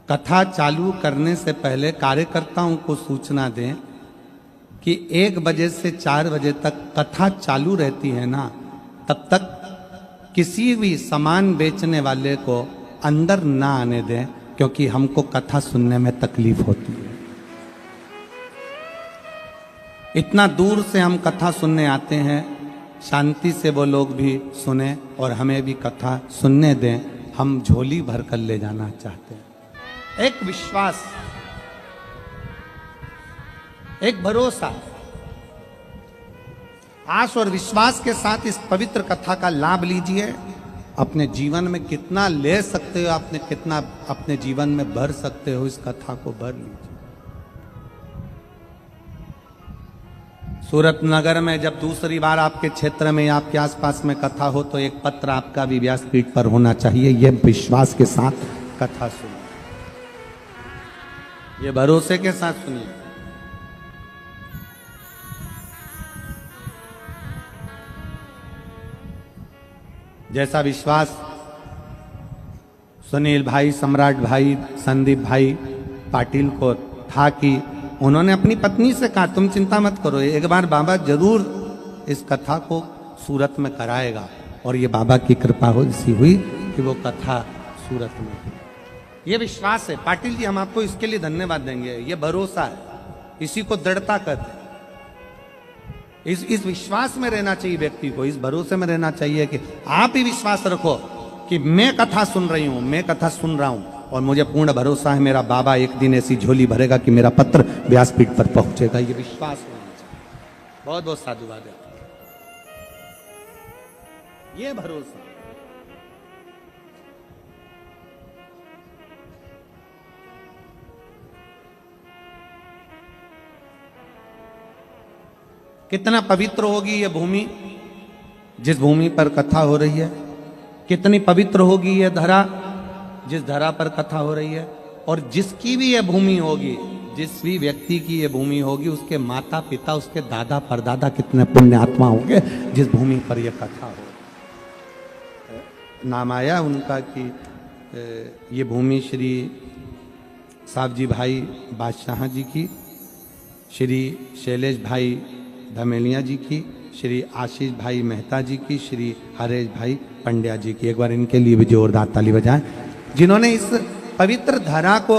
कथा चालू करने से पहले कार्यकर्ताओं को सूचना दें कि 1 बजे से 4 बजे तक कथा चालू रहती है ना, तब तक किसी भी सामान बेचने वाले को अंदर ना आने दें, क्योंकि हमको कथा सुनने में तकलीफ होती है। इतना दूर से हम कथा सुनने आते हैं, शांति से वो लोग भी सुने और हमें भी कथा सुनने दें। हम झोली भर कर ले जाना चाहते हैं। एक विश्वास, एक भरोसा, आश और विश्वास के साथ इस पवित्र कथा का लाभ लीजिए। अपने जीवन में कितना ले सकते हो, आपने कितना अपने जीवन में भर सकते हो, इस कथा को भर लीजिए। सूरत नगर में जब दूसरी बार आपके क्षेत्र में, आपके आसपास में कथा हो, तो एक पत्र आपका भी व्यासपीठ पर होना चाहिए। यह विश्वास के साथ कथा सुनिए, ये भरोसे के साथ सुनिए। जैसा विश्वास सुनील भाई, सम्राट भाई, संदीप भाई पाटिल को था कि उन्होंने अपनी पत्नी से कहा तुम चिंता मत करो, एक बार बाबा जरूर इस कथा को सूरत में कराएगा। और ये बाबा की कृपा ऐसी हुई कि वो कथा सूरत में हुई। ये विश्वास है पाटिल जी, हम आपको इसके लिए धन्यवाद देंगे। ये भरोसा है, इसी को दृढ़ता कहते हैं। इस विश्वास में रहना चाहिए व्यक्ति को, इस भरोसे में रहना चाहिए कि आप ही विश्वास रखो कि मैं कथा सुन रही हूं, मैं कथा सुन रहा हूं, और मुझे पूर्ण भरोसा है मेरा बाबा एक दिन ऐसी झोली भरेगा कि मेरा पत्र व्यासपीठ पर पहुंचेगा। ये विश्वास होना चाहिए। बहुत बहुत साधुवाद है, ये भरोसा। कितना पवित्र होगी ये भूमि, जिस भूमि पर कथा हो रही है। कितनी पवित्र होगी ये धरा, जिस धरा पर कथा हो रही है। और जिसकी भी ये भूमि होगी, जिस भी व्यक्ति की ये भूमि होगी, उसके माता पिता, उसके दादा परदादा कितने पुण्य आत्मा होंगे जिस भूमि पर यह कथा हो। नाम आया उनका कि ये भूमि श्री साहब जी भाई बादशाह जी की, श्री शैलेश भाई धमेलिया जी की, श्री आशीष भाई मेहता जी की, श्री हरेश भाई पंड्या जी की। एक बार इनके लिए भी जोरदार ताली बजाएं, जिन्होंने इस पवित्र धरा को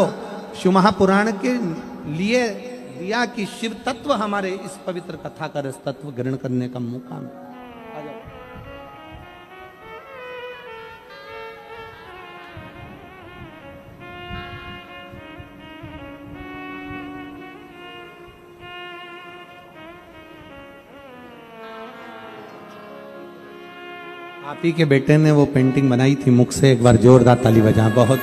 शिव महापुराण के लिए दिया कि शिव तत्व हमारे इस पवित्र कथा का रस तत्व ग्रहण करने का मौका मिला। आप ही के बेटे ने वो पेंटिंग बनाई थी मुख से, एक बार जोरदार ताली बजा। बहुत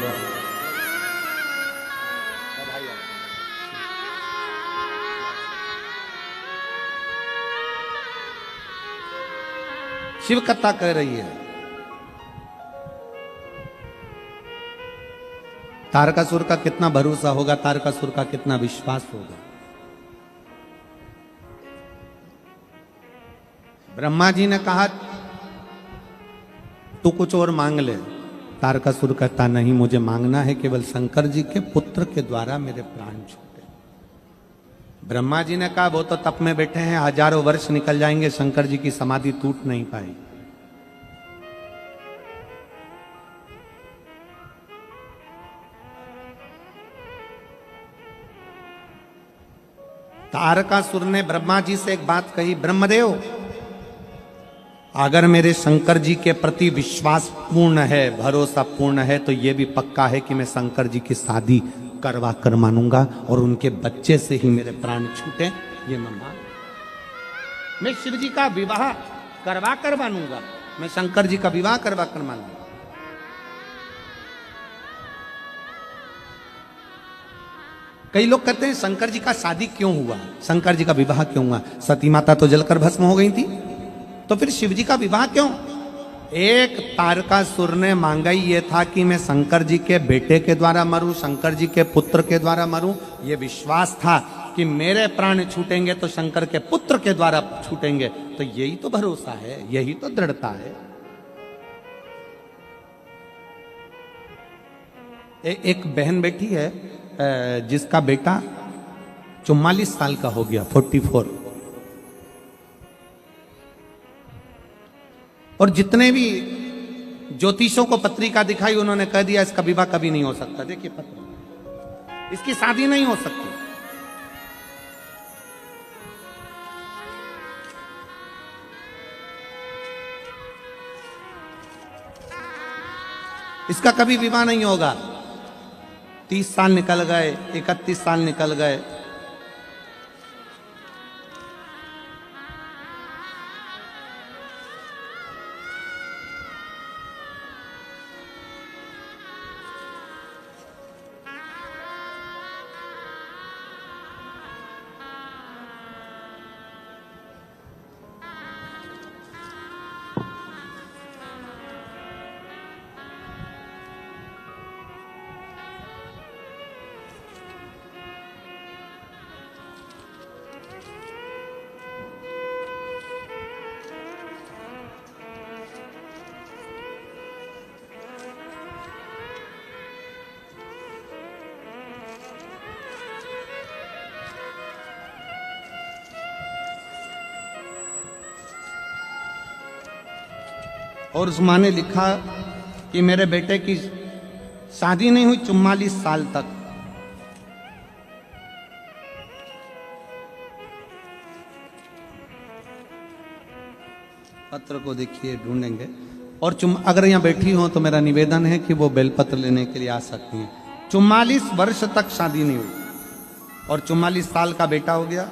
शिव कथा कह रही है। तारकासुर का कितना भरोसा होगा, तारकासुर का कितना विश्वास होगा। ब्रह्मा जी ने कहा तू कुछ और मांग ले। तारकासुर कहता नहीं, मुझे मांगना है केवल शंकर जी के पुत्र के द्वारा मेरे प्राण छूटे। ब्रह्मा जी ने कहा वो तो तप में बैठे हैं, हजारों वर्ष निकल जाएंगे, शंकर जी की समाधि टूट नहीं पाई। तारकासुर ने ब्रह्मा जी से एक बात कही, ब्रह्मदेव अगर मेरे शंकर जी के प्रति विश्वास पूर्ण है, भरोसा पूर्ण है, तो यह भी पक्का है कि मैं शंकर जी की शादी करवा कर मानूंगा और उनके बच्चे से ही मेरे प्राण छूटे। ये मैं शिव जी का विवाह करवा कर मानूंगा, मैं शंकर जी का विवाह करवा कर मानूंगा। कई लोग कहते हैं शंकर जी का शादी क्यों हुआ, शंकर जी का विवाह क्यों हुआ? सती माता तो जलकर भस्म हो गई थी, तो फिर शिव जी का विवाह क्यों? एक तारकासुर ने मांगा ही ये था कि मैं शंकर जी के बेटे के द्वारा मरूं, शंकर जी के पुत्र के द्वारा मरूं। ये विश्वास था कि मेरे प्राण छूटेंगे तो शंकर के पुत्र के द्वारा छूटेंगे, तो यही तो भरोसा है, यही तो दृढ़ता है। एक बहन बैठी है जिसका बेटा 44 साल का हो गया, 44। और जितने भी ज्योतिषों को पत्रिका दिखाई, उन्होंने कह दिया इसका विवाह कभी नहीं हो सकता। देखिए पत्र, इसकी शादी नहीं हो सकती। इसका कभी विवाह नहीं होगा। 30 साल निकल गए, 31 साल निकल गए, और उस माँ ने लिखा कि मेरे बेटे की शादी नहीं हुई 44 साल तक। पत्र को देखिए, ढूंढेंगे। और अगर यहाँ बैठी हो तो मेरा निवेदन है कि वो बेलपत्र लेने के लिए आ सकती हैं। 44 वर्ष तक शादी नहीं हुई और 44 साल का बेटा हो गया,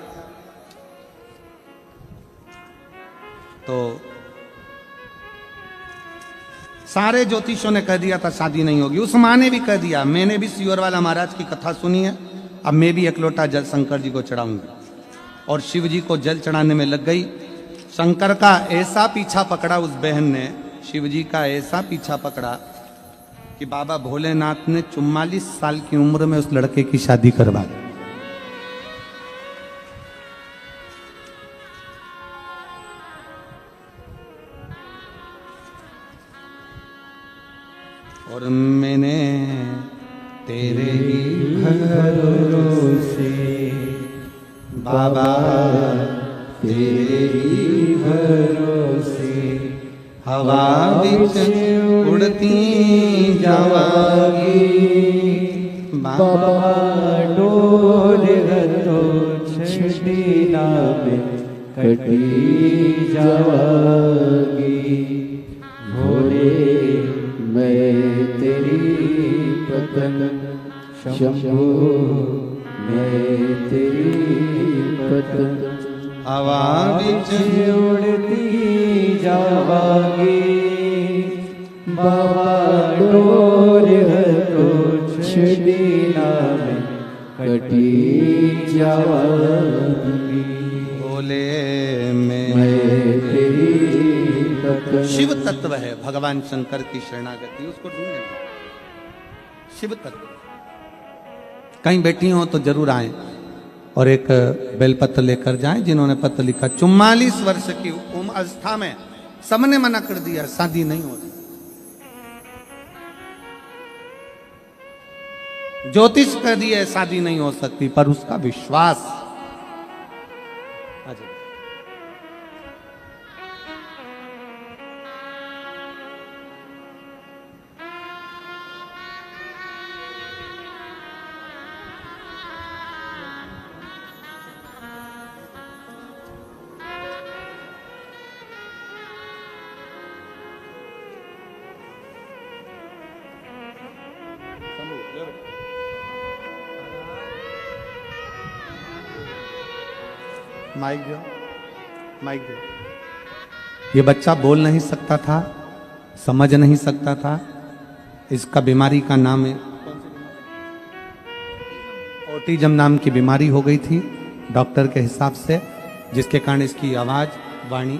तो सारे ज्योतिषों ने कह दिया था शादी नहीं होगी। उस माँ ने भी कह दिया। मैंने भी सियोरवाला महाराज की कथा सुनी है। अब मैं भी एक लोटा जल शंकर जी को चढ़ाऊंगी। और शिव जी को जल चढ़ाने में लग गई। शंकर का ऐसा पीछा पकड़ा उस बहन ने, शिव जी का ऐसा पीछा पकड़ा कि बाबा भोलेनाथ ने 44 साल की उम्र में उस लड़के की शादी करवा दी। और मैंने तेरे ही भरोसे बाबा, तेरे ही भरोसे हवा बिच उड़ती जावागी। बाबा डोर हतो छड़ी नामे कटी जावागी। भोले मैं तेरी पतंग, शंभो मैं तेरी पतंग, हवा बिच उड़ती जावागी। बाबा डोर हतो छड़ी नामे कटी जावागी। बोले मैं तेरी पतंग। शिव तत्व है भगवान शंकर की शरणागति, उसको ढूंढेंगे। शिव तत्व कहीं बैठी हो तो जरूर आए और एक बेलपत्र लेकर जाएं। जिन्होंने पत्र लिखा 44 वर्ष की उम्र अवस्था में सबने मना कर दिया, शादी नहीं होती। ज्योतिष कह दिए शादी नहीं हो सकती, पर उसका विश्वास। माइक दो, माइक दो। ये बच्चा बोल नहीं सकता था, समझ नहीं सकता था। इसका बीमारी का नाम है ऑटिज्म नाम की बीमारी हो गई थी डॉक्टर के हिसाब से, जिसके कारण इसकी आवाज, वाणी।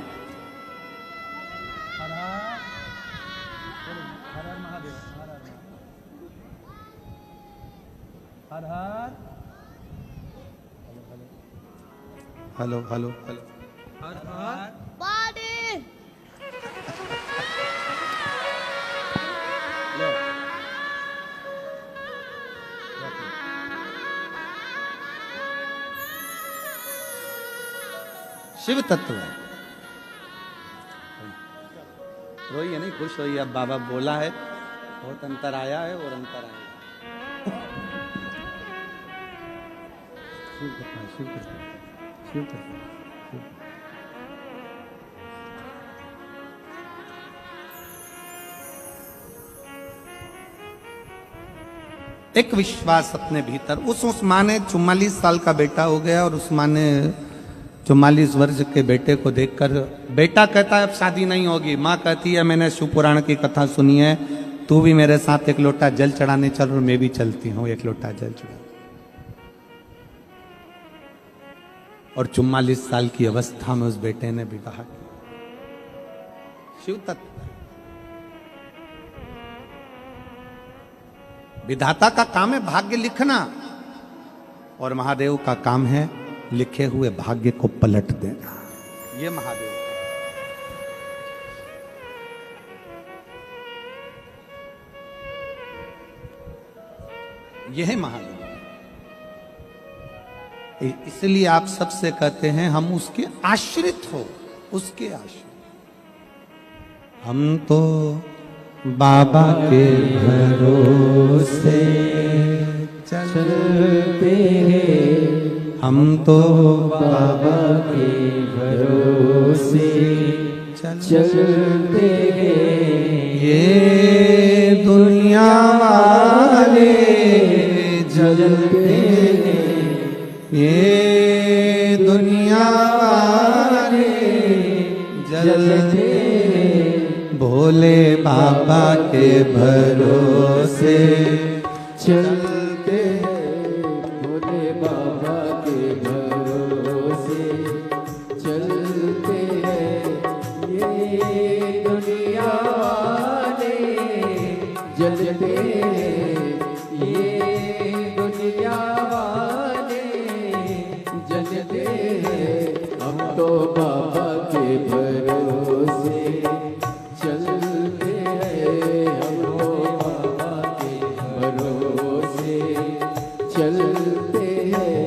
Hello hello hello. शिव तत्व है। रोइए नहीं, खुश होइए। अब बाबा बोला है, बहुत अंतर आया है और अंतर आएगा। शिव कृपा, शिव कृपा, शिव कृपा, शिव। एक विश्वास अपने भीतर। उस माँ ने 44 साल का बेटा हो गया और उस माँ ने 44 वर्ष के बेटे को देखकर, बेटा कहता है अब शादी नहीं होगी, माँ कहती है मैंने शिव पुराण की कथा सुनी है, तू भी मेरे साथ एक लोटा जल चढ़ाने चल और मैं भी चलती हूँ एक लोटा जल चढ़ा। और 44 साल की अवस्था में उस बेटे ने विवाह किया। शिव तत्व। विधाता का काम है भाग्य लिखना और महादेव का काम है लिखे हुए भाग्य को पलट देना। ये महादेव। यह है महादेव। इसलिए आप सबसे कहते हैं हम उसके आश्रित हो, उसके आश्रित। हम तो बाबा के भरोसे चलते हैं, हम तो बाबा के भरोसे चलते हैं। ये दुनिया वाले जलते हैं, ये दुनिया वाले जलते हैं। भोले बाबा के भरोसे चलते हैं, भोले बाबा के भरोसे चलते हैं। ये दुनिया वाले जलते हैं, ये दुनिया वाले जलते हैं। हम तो बाबा के भरोसे चलते हैं, हम तो बाबा के भरोसे चलते हैं।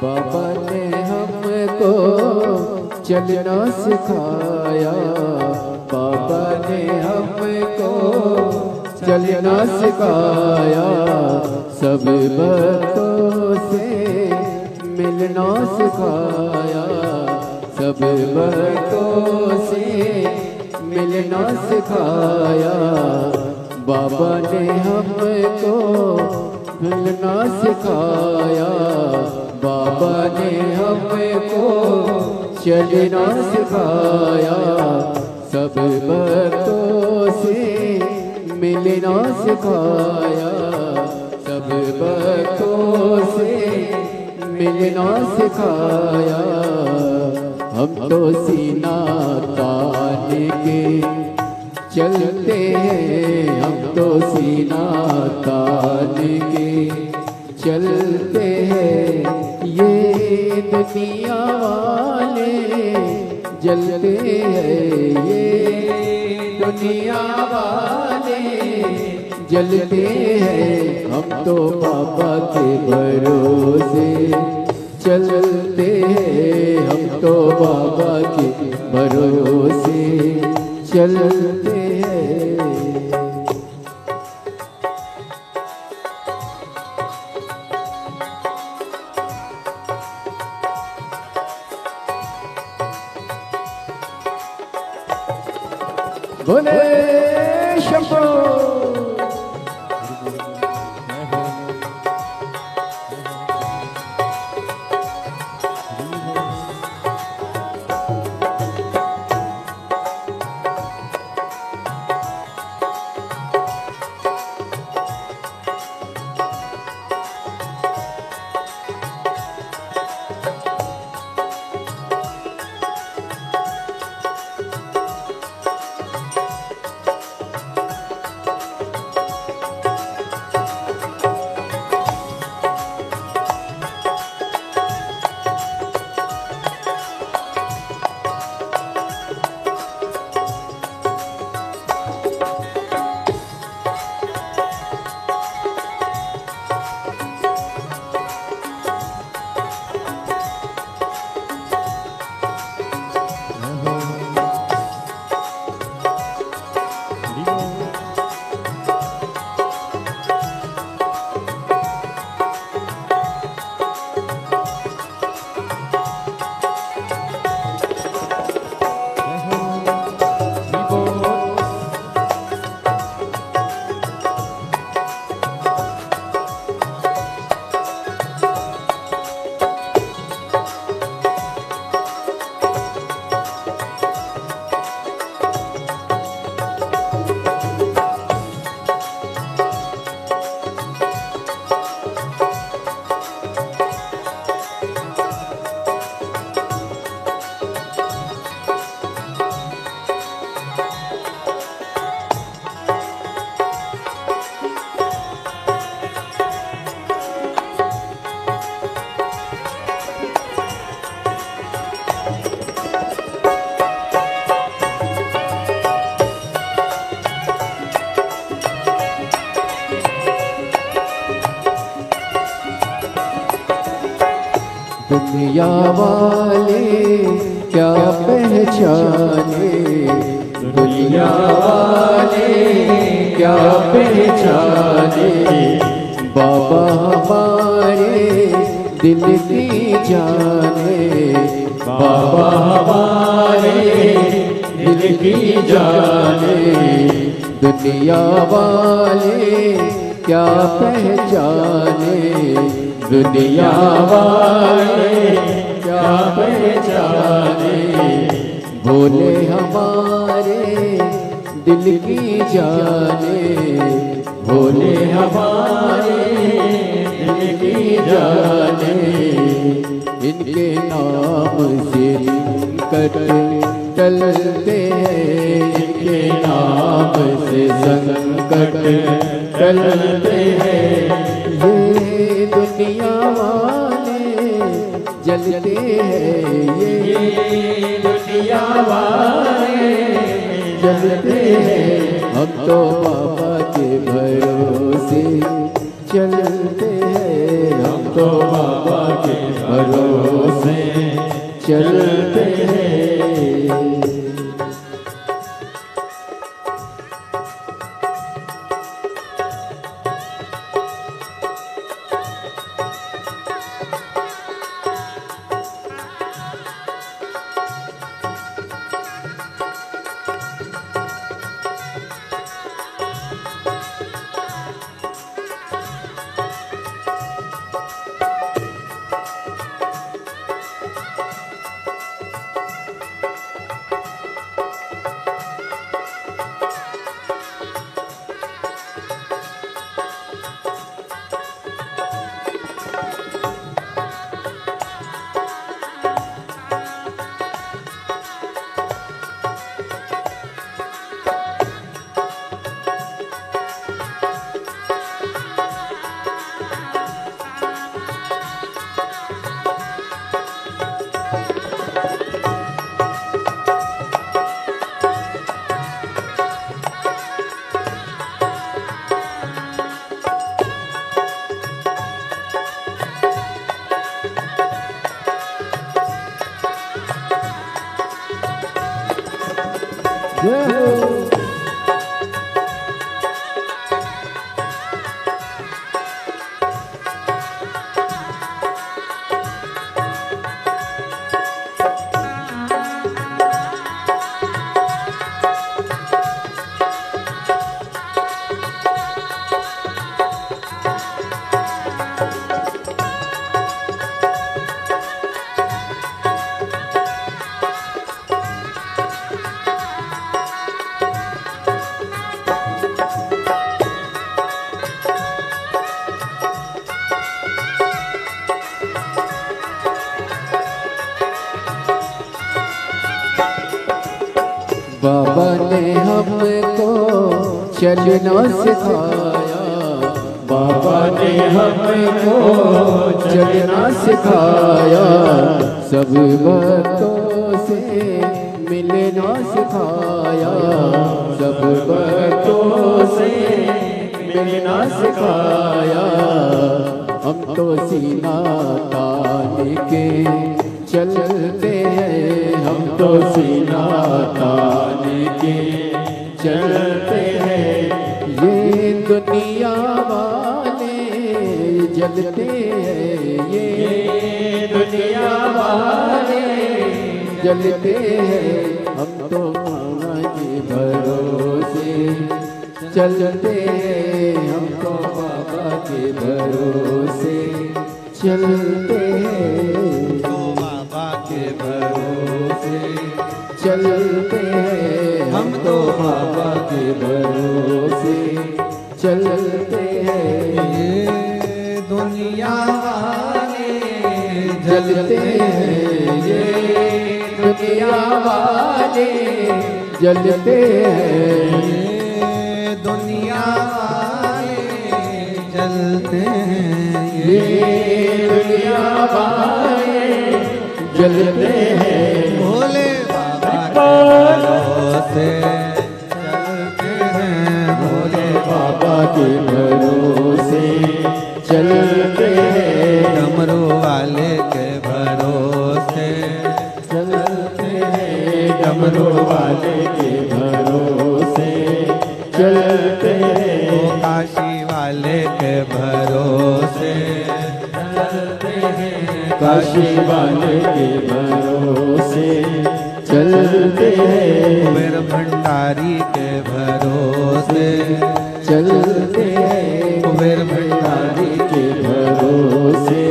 बाबा ने हमको चलना सिखाया, बाबा ने हमको चलना सिखाया, सब भक्तों से मिलना सिखाया, सब भक्तों से मिलना सिखाया, बाबा ने हमको मिलना सिखाया, बाबा ने हमको चलना सिखाया, सब भक्तों से मिलना सिखाया, सब भक्तों से मिलना सिखाया। हम तो सीना तान के चलते हैं, हम तो सीना तान के चलते हैं, ये दुनिया वाले जलते हैं, ये दुनिया वाले जलते हैं। हम तो बाबा के भरोसे चलते हैं, हम तो बाबा के भरोसे चलते हैं। बोले शंभो। दुनिया वाले क्या पहचाने, दुनिया वाले क्या पहचाने, बाबा हमारे दिल की जाने, बाबा हमारे दिल की जाने। दुनिया वाले क्या पहचाने, दुनिया वाले क्या पहचाने, भोले हमारे दिल की जाने, भोले हमारे दिल की जाने। इनके नाम से संकट टलते हैं, इनके नाम से संकट टलते हैं। ये दुनिया वाले जलते हैं, ये दुनिया वाले जलते हैं। हम तो बाबा के भरोसे चलते हैं, हम तो बाबा के भरोसे चलते हैं। जय हो। बाबा ने हमको चलना सिखाया, बाबा ने हमको चलना सिखाया, सब भक्तों से मिलना सिखाया, सब भक्तों से मिलना सिखाया। हम तो सीना तान के चलते हैं, हम तो सीना तान के चलते हैं। ये दुनिया वाले जलते हैं, ये दुनिया वाले जलते हैं। हम तो बाबा के भरोसे चलते हैं, हम तो बाबा के भरोसे चलते हैं, तो बाबा के भरोसे चलते हैं। हम तो बाबा के भरोसे चलते हैं। ये दुनिया वाले जलते हैं, ये दुनिया वाले जलते हैं, ये दुनिया वाले जलते हैं, ये दुनिया वाले जलते हैं। भोले बाबा के भरोसे चलते हैं, भोले बाबा के भरोसे चलते हैं, डमरू वाले के भरोसे चलते हैं, डमरू वाले के भरोसे चलते हैं, ओ काशी वाले के भरोसे चलते हैं, काशी वाले के भरोसे चलते हैं, कुबेर भंडारी के भरोसे चलते हैं, कुबेर भंडारी के भरोसे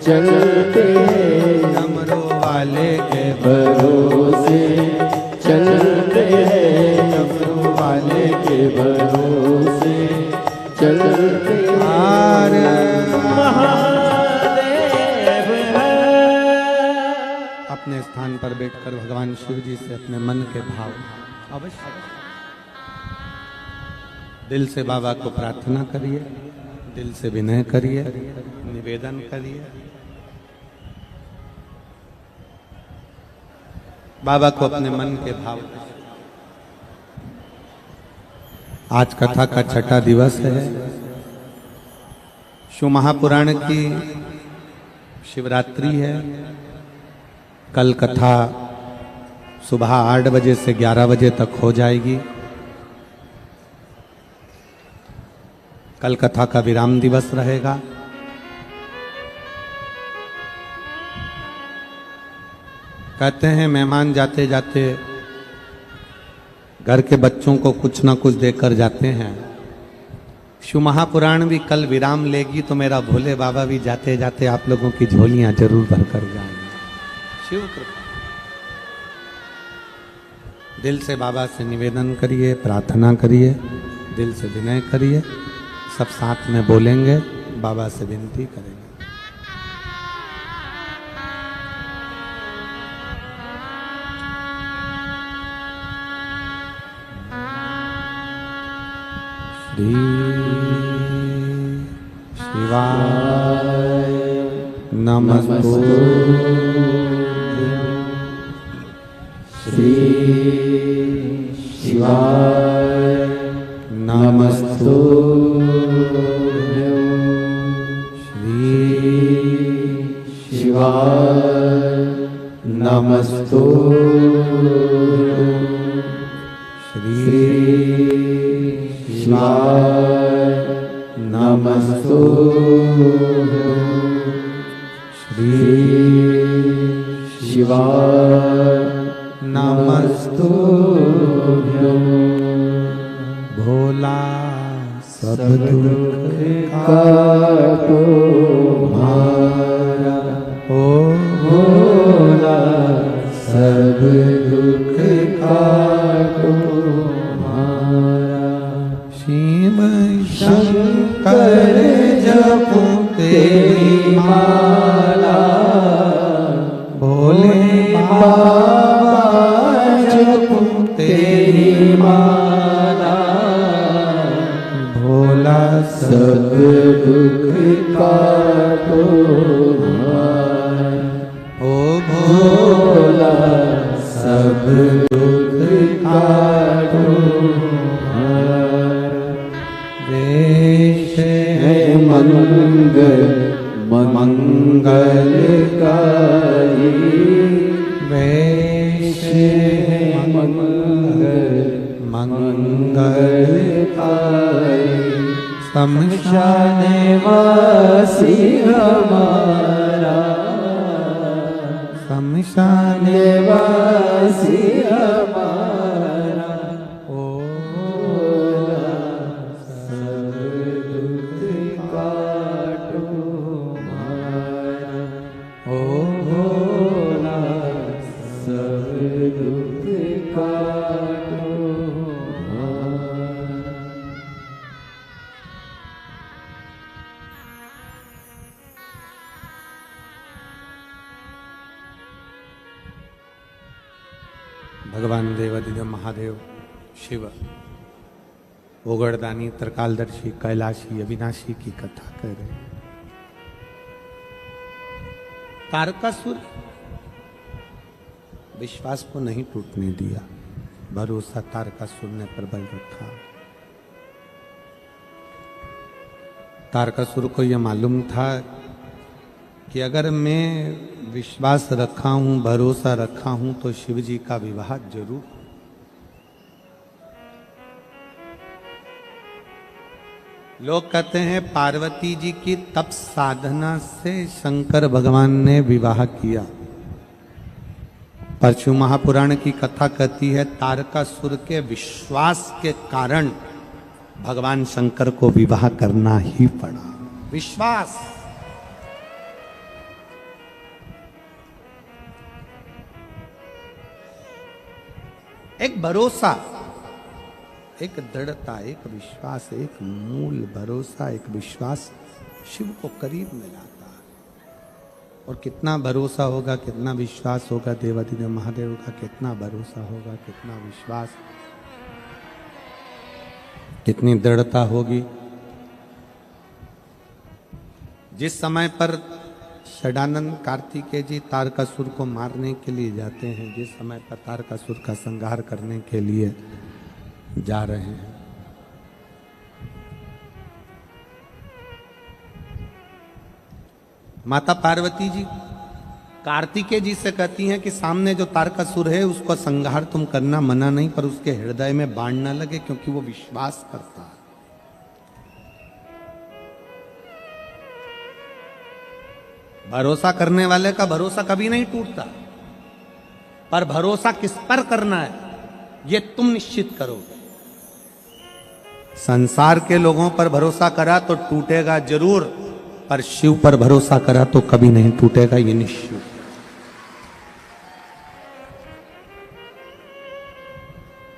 चलते हैं, डमरू वाले के भरोसे चलते हैं, डमरू वाले के भरोसे चलते हैं। हार अपने स्थान पर बैठकर भगवान शिव जी से अपने मन के भाव अवश्य दिल से बाबा को प्रार्थना करिए, दिल से विनय करिए, निवेदन करिए। बाबा को अपने मन के भाव। आज कथा का छठा दिवस है। शिव महापुराण की शिवरात्रि है। कल कथा सुबह 8 बजे से 11 बजे तक हो जाएगी। कल कथा का विराम दिवस रहेगा। कहते हैं मेहमान जाते जाते घर के बच्चों को कुछ ना कुछ देकर जाते हैं। शिव महापुराण भी कल विराम लेगी तो मेरा भोले बाबा भी जाते जाते आप लोगों की झोलियां जरूर भरकर जाएंगे। शिव कृपा। दिल से बाबा से निवेदन करिए, प्रार्थना करिए, दिल से विनय करिए। सब साथ में बोलेंगे, बाबा से विनती करेंगे। श्री शिवाय नमस्तु। श्री शिवाय नमस्तु। श्री शिवाय नमस्तु। श्री शिवाय नमस्तु। श्री शिवाय नमस्तु। भोला सब दुख काटो मारा, ओ भोला सब दुख काटो मारा। शिव शंकर जपो तेरी माला, भोले बाबा जपो तेरी माला। भोला सब दुख काटो मारा, ओ भोला सब दुख काटो मारा। वेश है मंगल मंगलकारी, वेश है मंगल मंगलकारी। शमशान वासी हमारा, शमशान वासी हमारा। ओ सब दुख काटो मारा, ओ भोला सब दुख काटो मारा। भगवान देवादिदेव महादेव शिव ओगड़दानी त्रिकालदर्शी कैलाशी अविनाशी की कथा कर रहे हैं। तारकासुर विश्वास को नहीं टूटने दिया, भरोसा तारकासुर ने प्रबल रखा। तारकासुर को यह मालूम था कि अगर मैं विश्वास रखा हूं, भरोसा रखा हूं तो शिव जी का विवाह जरूर। लोग कहते हैं पार्वती जी की तप साधना से शंकर भगवान ने विवाह किया, पर शिव महापुराण की कथा कहती है तारकासुर के विश्वास के कारण भगवान शंकर को विवाह करना ही पड़ा। विश्वास, एक भरोसा, एक दृढ़ता, एक विश्वास, एक मूल भरोसा, एक विश्वास शिव को करीब में लाता। और कितना भरोसा होगा, कितना विश्वास होगा देवादिदेव महादेव का, कितना भरोसा होगा, कितना विश्वास, कितनी दृढ़ता होगी। जिस समय पर षडानंद कार्तिकेय जी तारकासुर को मारने के लिए जाते हैं, जिस समय पर तारकासुर का संहार करने के लिए जा रहे हैं, माता पार्वती जी कार्तिकेय जी से कहती हैं कि सामने जो तारकासुर है उसको संहार तुम करना मना नहीं, पर उसके हृदय में बाण न लगे क्योंकि वो विश्वास करता है। भरोसा करने वाले का भरोसा कभी नहीं टूटता, पर भरोसा किस पर करना है ये तुम निश्चित करोगे। संसार के लोगों पर भरोसा करा तो टूटेगा जरूर, पर शिव पर भरोसा करा तो कभी नहीं टूटेगा, ये निश्चित।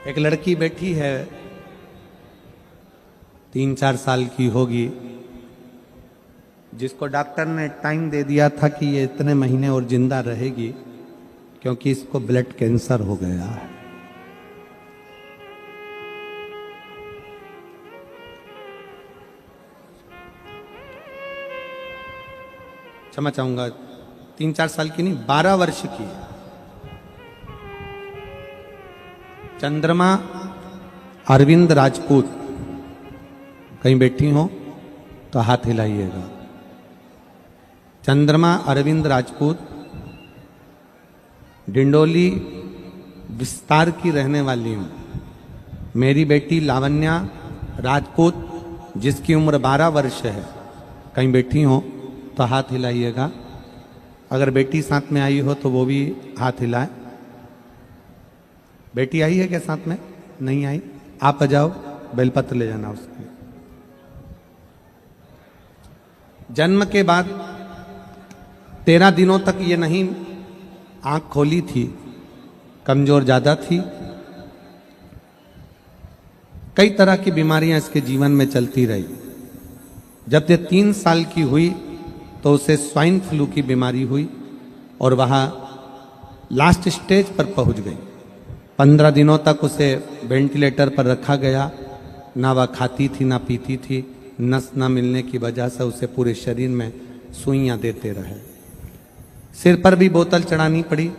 एक लड़की बैठी है, 3-4 साल की होगी, जिसको डॉक्टर ने टाइम दे दिया था कि ये इतने महीने और जिंदा रहेगी क्योंकि इसको ब्लड कैंसर हो गया है। क्षमा चाहूंगा, 3-4 साल की नहीं, 12 वर्ष की है। चंद्रमा अरविंद राजपूत, कहीं बैठी हो तो हाथ हिलाइएगा। चंद्रमा अरविंद राजपूत डिंडोली विस्तार की रहने वाली हूं। मेरी बेटी लावण्या राजपूत, जिसकी उम्र 12 वर्ष है, कहीं बैठी हो तो हाथ हिलाइएगा। अगर बेटी साथ में आई हो तो वो भी हाथ हिलाए। बेटी आई है क्या साथ में? नहीं आई? आप आ जाओ, बेलपत्र ले जाना उसके। जन्म के बाद 13 दिनों तक ये नहीं आंख खोली थी, कमजोर ज्यादा थी। कई तरह की बीमारियां इसके जीवन में चलती रही। जब ये 3 साल की हुई तो उसे स्वाइन फ्लू की बीमारी हुई और वहां लास्ट स्टेज पर पहुंच गई। 15 दिनों तक उसे वेंटिलेटर पर रखा गया। ना वह खाती थी ना पीती थी। नस न मिलने की वजह से उसे पूरे शरीर में सुइयां देते रहे। सिर पर भी बोतल चढ़ानी पड़ी।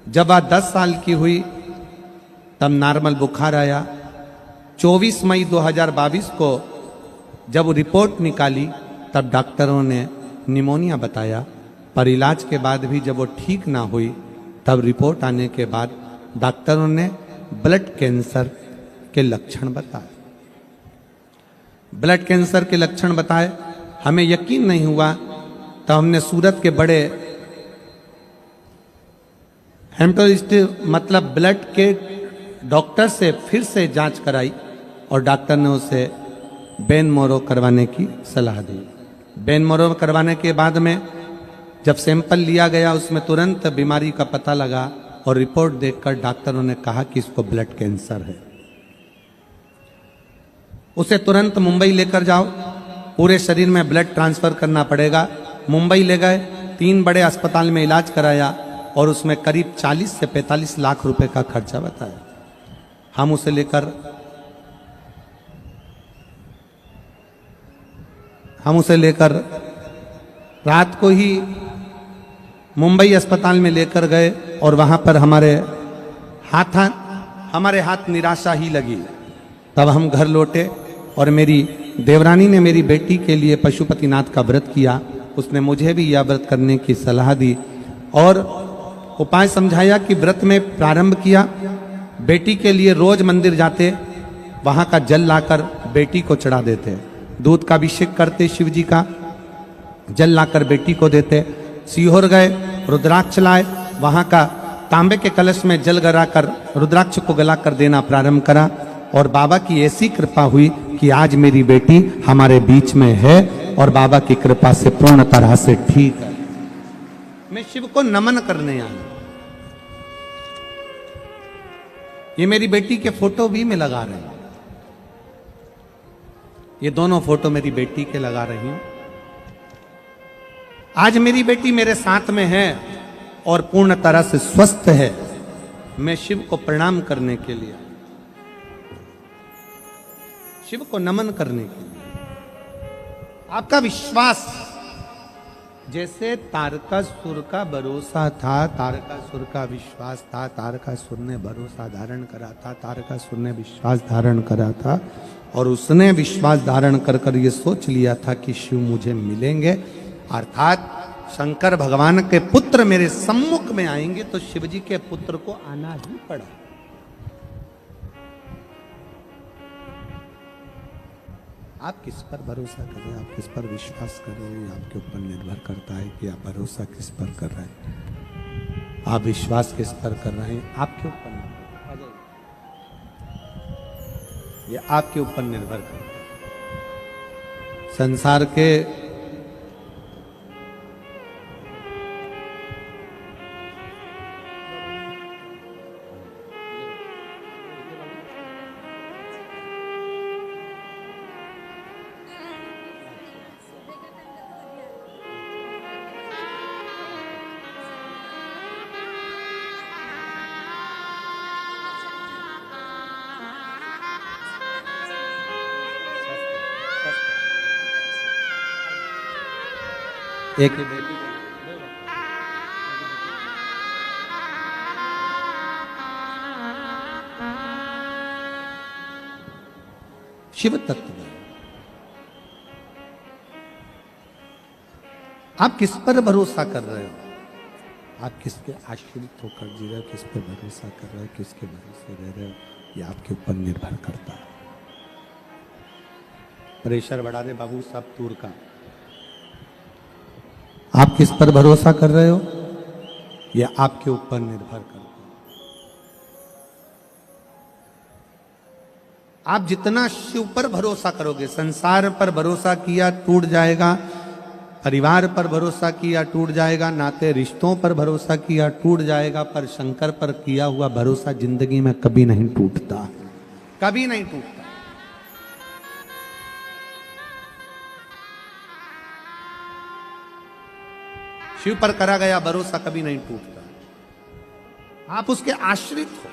जब वह 10 साल की हुई तब नॉर्मल बुखार आया। 24 मई 2022 को जब रिपोर्ट निकाली तब डॉक्टरों ने निमोनिया बताया, पर इलाज के बाद भी जब वो ठीक ना हुई तब रिपोर्ट आने के बाद डॉक्टरों ने ब्लड कैंसर के लक्षण बताए। ब्लड कैंसर के लक्षण बताए, हमें यकीन नहीं हुआ। तो हमने सूरत के बड़े हेमेटोलॉजिस्ट मतलब ब्लड के डॉक्टर से फिर से जांच कराई और डॉक्टर ने उसे बेन मोरो करवाने की सलाह दी। बेन मोरो करवाने के बाद में जब सैंपल लिया गया उसमें तुरंत बीमारी का पता लगा और रिपोर्ट देखकर डॉक्टरों ने कहा कि इसको ब्लड कैंसर है। उसे तुरंत मुंबई लेकर जाओ, पूरे शरीर में ब्लड ट्रांसफर करना पड़ेगा। मुंबई ले गए, 3 बड़े अस्पताल में इलाज कराया और उसमें करीब 40 से 45 लाख रुपए का खर्चा बताया। हम उसे लेकर रात को ही मुंबई अस्पताल में लेकर गए और वहां पर हमारे हाथ निराशा ही लगी। तब हम घर लौटे और मेरी देवरानी ने मेरी बेटी के लिए पशुपतिनाथ का व्रत किया। उसने मुझे भी यह व्रत करने की सलाह दी और उपाय समझाया कि व्रत में प्रारंभ किया। बेटी के लिए रोज मंदिर जाते, वहां का जल लाकर बेटी को चढ़ा देते, दूध का अभिषेक करते, शिव जी का जल लाकर बेटी को देते। सीहोर गए, रुद्राक्ष लाए, वहां का तांबे के कलश में जल गलाकर रुद्राक्ष को गलाकर देना प्रारंभ करा और बाबा की ऐसी कृपा हुई कि आज मेरी बेटी हमारे बीच में है और बाबा की कृपा से पूर्ण तरह से ठीक है। मैं शिव को नमन करने आया। ये मेरी बेटी के फोटो भी मैं लगा रही हूं। ये दोनों फोटो मेरी बेटी के लगा रही हूं। आज मेरी बेटी मेरे साथ में है और पूर्ण तरह से स्वस्थ है। मैं शिव को प्रणाम करने के लिए, शिव को नमन करने के लिए। आपका विश्वास, जैसे तारकासुर का भरोसा था, तारकासुर का विश्वास था, तारकासुर ने भरोसा धारण करा था, तारकासुर ने विश्वास धारण करा था और उसने विश्वास धारण कर कर ये सोच लिया था कि शिव मुझे मिलेंगे। अर्थात शंकर भगवान के पुत्र मेरे सम्मुख में आएंगे तो शिव जी के पुत्र को आना ही पड़ा। आप किस पर भरोसा करें, आप किस पर विश्वास करें, ये आपके ऊपर निर्भर करता है कि आप भरोसा किस पर कर रहे हैं, आप विश्वास किस पर कर रहे हैं, आपके ऊपर निर्भर, ये आपके ऊपर निर्भर करता है। संसार के एक ही बेटी शिव तत्व में आप किस पर भरोसा कर रहे हो, आप किसके आश्रित होकर जी रहे हो, किस पर भरोसा कर रहे हो, किसके भरोसे रह रहे हो, ये आपके ऊपर निर्भर करता है। प्रेशर बढ़ा दे बाबू साहब तूर का। आप किस पर भरोसा कर रहे हो, यह आपके ऊपर निर्भर करता है। आप जितना शिव पर भरोसा करोगे, संसार पर भरोसा किया टूट जाएगा, परिवार पर भरोसा किया टूट जाएगा, नाते रिश्तों पर भरोसा किया टूट जाएगा, पर शंकर पर किया हुआ भरोसा जिंदगी में कभी नहीं टूटता, कभी नहीं टूटता। शिव पर करा गया भरोसा कभी नहीं टूटता। आप उसके आश्रित हो।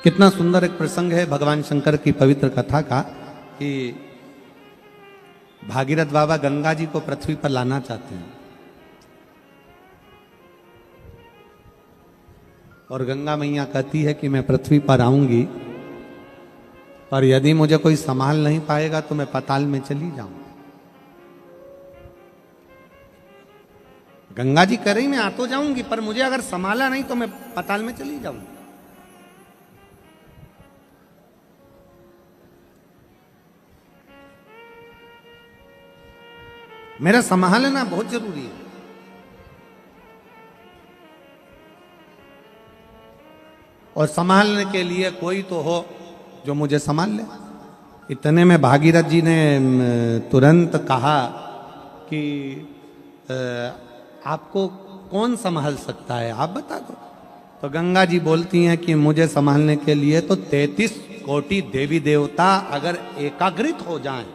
कितना सुंदर एक प्रसंग है भगवान शंकर की पवित्र कथा का कि भागीरथ बाबा गंगा जी को पृथ्वी पर लाना चाहते हैं और गंगा मैया कहती है कि मैं पृथ्वी पर आऊंगी, पर यदि मुझे कोई संभाल नहीं पाएगा तो मैं पाताल में चली जाऊंगी। गंगा जी कह रही मैं आ तो जाऊंगी, पर मुझे अगर संभाला नहीं तो मैं पाताल में चली जाऊंगी। मेरा संभालना बहुत जरूरी है। और संभालने के लिए कोई तो हो जो मुझे संभाल ले। इतने में भागीरथ जी ने तुरंत कहा कि आपको कौन संभाल सकता है, आप बता दो। तो गंगा जी बोलती हैं कि मुझे संभालने के लिए तो 33 कोटि देवी देवता अगर एकाग्रित हो जाएं,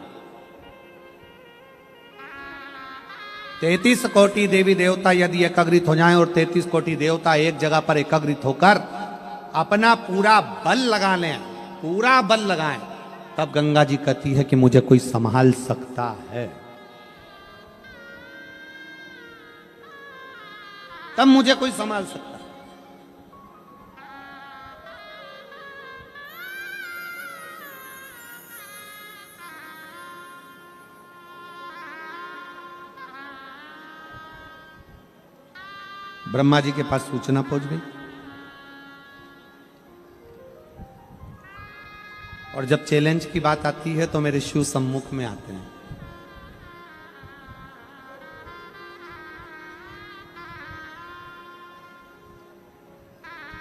33 कोटि देवी देवता यदि एकाग्रित हो जाएं और 33 कोटि देवता एक जगह पर एकाग्रित होकर अपना पूरा बल लगा लें, पूरा बल लगाएं, तब गंगा जी कहती है कि मुझे कोई संभाल सकता है, तब मुझे कोई संभाल सकता है। ब्रह्मा जी के पास सूचना पहुंच गई और जब चैलेंज की बात आती है तो मेरे शिव सम्मुख में आते हैं।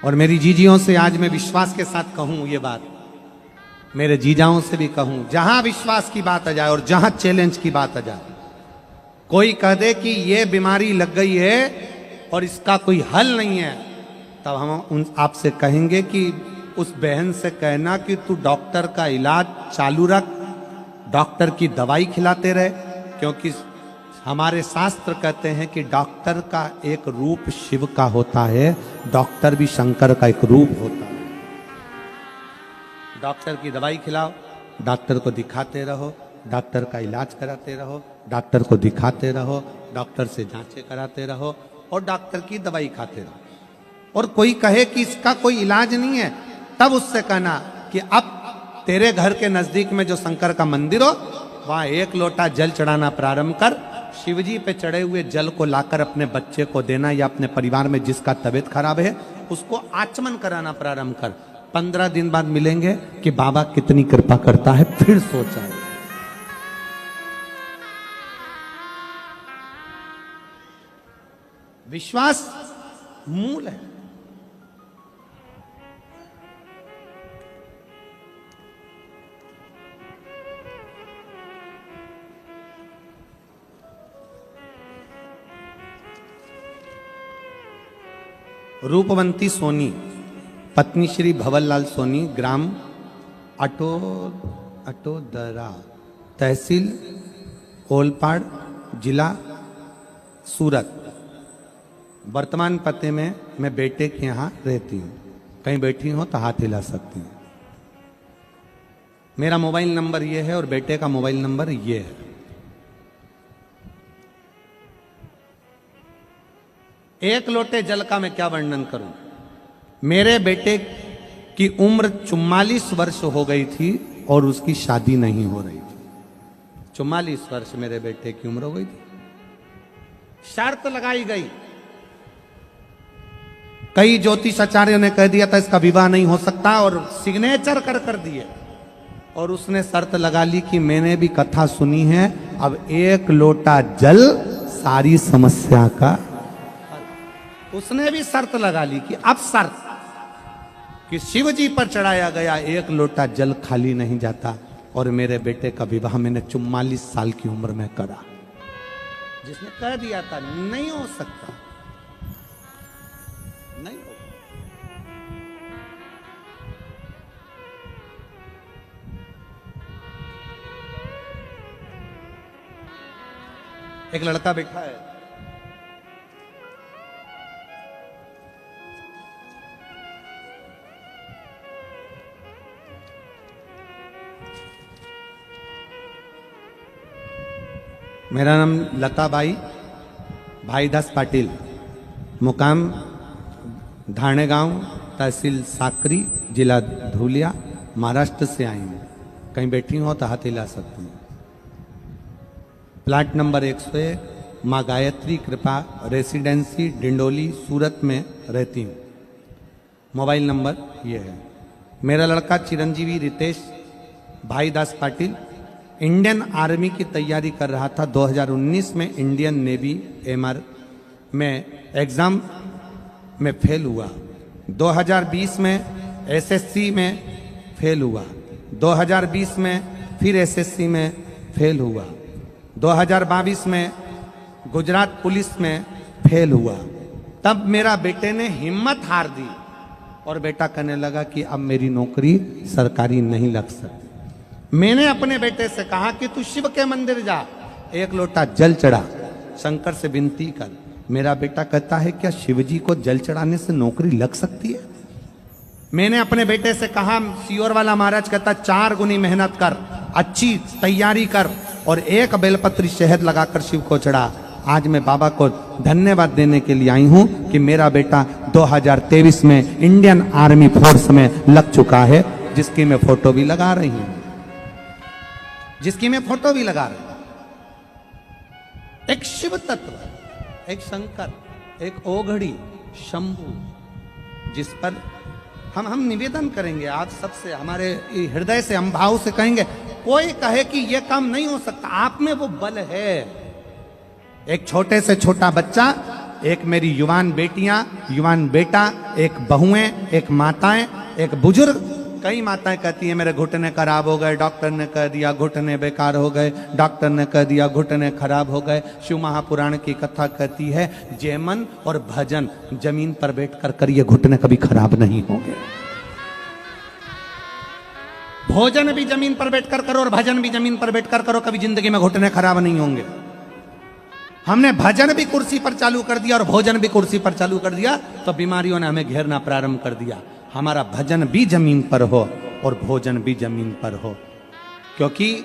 और मेरी जीजियों से आज मैं विश्वास के साथ कहूं ये बात, मेरे जीजाओं से भी कहूं, जहां विश्वास की बात आ जाए और जहां चैलेंज की बात आ जाए, कोई कह दे कि ये बीमारी लग गई है और इसका कोई हल नहीं है, तब हम आपसे कहेंगे कि उस बहन से कहना कि तू डॉक्टर का इलाज चालू रख, डॉक्टर की दवाई खिलाते रहे, क्योंकि हमारे शास्त्र कहते हैं कि डॉक्टर का एक रूप शिव का होता है, डॉक्टर भी शंकर का एक रूप होता है। डॉक्टर की दवाई खिलाओ, डॉक्टर को दिखाते रहो, डॉक्टर का इलाज कराते रहो, डॉक्टर को दिखाते रहो, डॉक्टर से जांचें कराते रहो और डॉक्टर की दवाई खाते रहो। और कोई कहे कि इसका कोई इलाज नहीं है, तब उससे कहना कि अब तेरे घर के नजदीक में जो शंकर का मंदिर हो वहां 1 लोटा जल चढ़ाना प्रारंभ कर। शिवजी पे चढ़े हुए जल को लाकर अपने बच्चे को देना या अपने परिवार में जिसका तबीयत खराब है उसको आचमन कराना प्रारंभ कर। 15 दिन बाद मिलेंगे कि बाबा कितनी कृपा करता है, फिर सोचा है। विश्वास मूल है। रूपवंती सोनी, पत्नी श्री भवरलाल सोनी, ग्राम अटोदरा, तहसील ओलपाड़, जिला सूरत। वर्तमान पते में मैं बेटे के यहाँ रहती हूँ। कहीं बैठी हो तो हाथ हिला सकती हैं। मेरा मोबाइल नंबर ये है और बेटे का मोबाइल नंबर ये है। एक लोटे जल का मैं क्या वर्णन करूं। मेरे बेटे की उम्र 44 वर्ष हो गई थी और उसकी शादी नहीं हो रही थी। 44 वर्ष मेरे बेटे की उम्र हो गई थी। शर्त लगाई गई, कई ज्योतिष आचार्यों ने कह दिया था इसका विवाह नहीं हो सकता और सिग्नेचर कर दिए। और उसने शर्त लगा ली कि मैंने भी कथा सुनी है, अब 1 लोटा जल सारी समस्या का। उसने भी शर्त लगा ली कि अब शर्त कि शिव जी पर चढ़ाया गया 1 लोटा जल खाली नहीं जाता। और मेरे बेटे का विवाह मैंने 44 साल की उम्र में करा। जिसने कह दिया था नहीं हो सकता, नहीं हो। एक लड़का बैठा है, मेरा नाम लता बाई, भाई दास पाटिल, मुकाम धाणे गांव, तहसील साकरी, जिला धुलिया, महाराष्ट्र से आई हूँ। कहीं बैठी हो तो हाथ हिला सकती हूँ। प्लाट नंबर 101, माँ गायत्री कृपा रेसिडेंसी, डिंडोली, सूरत में रहती हूँ। मोबाइल नंबर ये है। मेरा लड़का चिरंजीवी रितेश भाई दास पाटिल इंडियन आर्मी की तैयारी कर रहा था। 2019 में इंडियन नेवी एमआर में एग्ज़ाम में फेल हुआ। 2020 में एसएससी में फेल हुआ। 2020 में फिर एसएससी में फेल हुआ। 2022 में गुजरात पुलिस में फेल हुआ। तब मेरा बेटे ने हिम्मत हार दी और बेटा कहने लगा कि अब मेरी नौकरी सरकारी नहीं लग सकती। मैंने अपने बेटे से कहा कि तू शिव के मंदिर जा, 1 लोटा जल चढ़ा, शंकर से विनती कर। मेरा बेटा कहता है क्या शिवजी को जल चढ़ाने से नौकरी लग सकती है? मैंने अपने बेटे से कहा, सियोर वाला महाराज कहता 4 गुनी मेहनत कर, अच्छी तैयारी कर और 1 बेलपत्री शहद लगाकर शिव को चढ़ा। आज मैं बाबा को धन्यवाद देने के लिए आई हूं कि मेरा बेटा 2023 में इंडियन आर्मी फोर्स में लग चुका है, जिसकी मैं फोटो भी लगा रही हूं। एक शिव तत्व, एक शंकर, एक ओघड़ी, शंभु, जिस पर हम निवेदन करेंगे आप सबसे, हमारे हृदय से, हम भाव से कहेंगे। कोई कहे कि यह काम नहीं हो सकता, आप में वो बल है। एक छोटे से छोटा बच्चा, एक मेरी युवान बेटियां, युवान बेटा, एक बहुएं, एक माताएं, एक बुजुर्ग। कई माताएं कहती हैं मेरे घुटने खराब हो गए, डॉक्टर ने कह दिया घुटने बेकार हो गए, डॉक्टर ने कह दिया घुटने खराब हो गए। शिव महापुराण की कथा कहती है जयमन और भजन जमीन पर बैठकर करिए, घुटने कभी खराब नहीं होंगे। भोजन भी जमीन पर बैठकर करो और भजन भी जमीन पर बैठकर करो, कभी जिंदगी में घुटने खराब नहीं होंगे। हमने भजन भी कुर्सी पर चालू कर दिया और भोजन भी कुर्सी पर चालू कर दिया तो बीमारियों ने हमें घेरना प्रारंभ कर दिया। हमारा भजन भी जमीन पर हो और भोजन भी जमीन पर हो, क्योंकि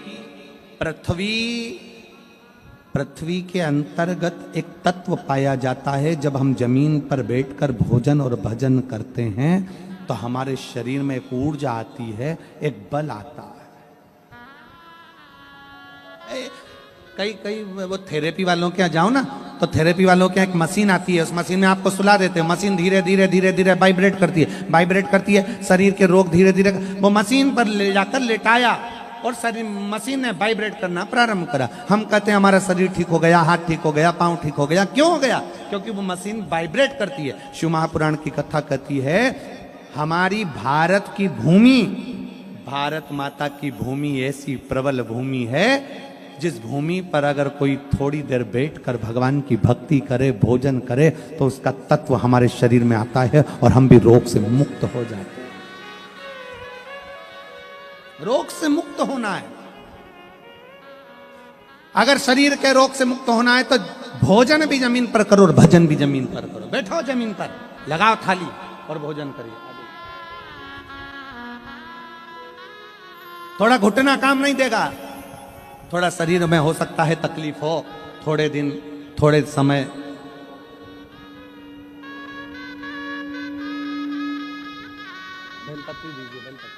पृथ्वी के अंतर्गत एक तत्व पाया जाता है। जब हम जमीन पर बैठकर भोजन और भजन करते हैं तो हमारे शरीर में एक ऊर्जा आती है, एक बल आता है। कई कई वो थेरेपी वालों के यहाँ जाओ ना, तो थेरेपी वालों के यहाँ एक मशीन आती है, उस मशीन में आपको सुला देते हैं, मशीन धीरे धीरे धीरे धीरे वाइब्रेट करती है, शरीर के रोग धीरे धीरे, वो मशीन पर ले जाकर लेटाया और शरीर, मशीन ने वाइब्रेट करना प्रारंभ करा। हम कहते हैं हमारा शरीर ठीक हो गया, हाथ ठीक हो गया, पांव ठीक हो गया। क्यों हो गया? क्योंकि वो मशीन वाइब्रेट करती है। शिव महापुराण की कथा कहती है हमारी भारत की भूमि, भारत माता की भूमि ऐसी प्रबल भूमि है जिस भूमि पर अगर कोई थोड़ी देर बैठकर भगवान की भक्ति करे, भोजन करे, तो उसका तत्व हमारे शरीर में आता है और हम भी रोग से मुक्त हो जाते हैं। रोग से मुक्त होना है, अगर शरीर के रोग से मुक्त होना है तो भोजन भी जमीन पर करो और भजन भी जमीन पर करो। बैठो जमीन पर, लगाओ थाली और भोजन करिए। थोड़ा घुटना काम नहीं देगा, थोड़ा शरीर में हो सकता है तकलीफ हो, थोड़े दिन, थोड़े समय। बेलपत्री दीजिए, बेलपत्री।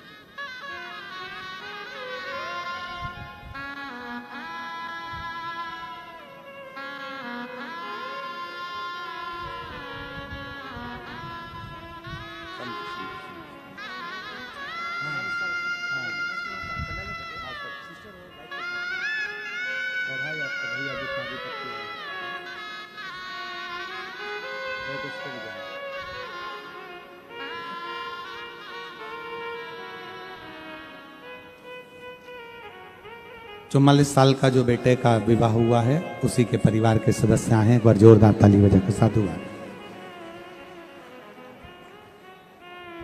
चौवालीस साल का जो बेटे का विवाह हुआ है, उसी के परिवार के सदस्य आए हैं। एक बार जोरदार ताली बजा के साधुवाद।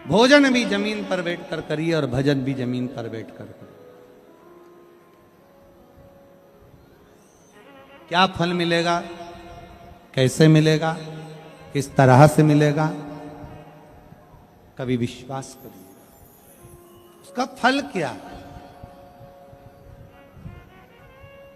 भोजन भी जमीन पर बैठकर करिए और भजन भी जमीन पर बैठकर करिए। क्या फल मिलेगा, कैसे मिलेगा, किस तरह से मिलेगा, कभी विश्वास करिए। उसका फल क्या?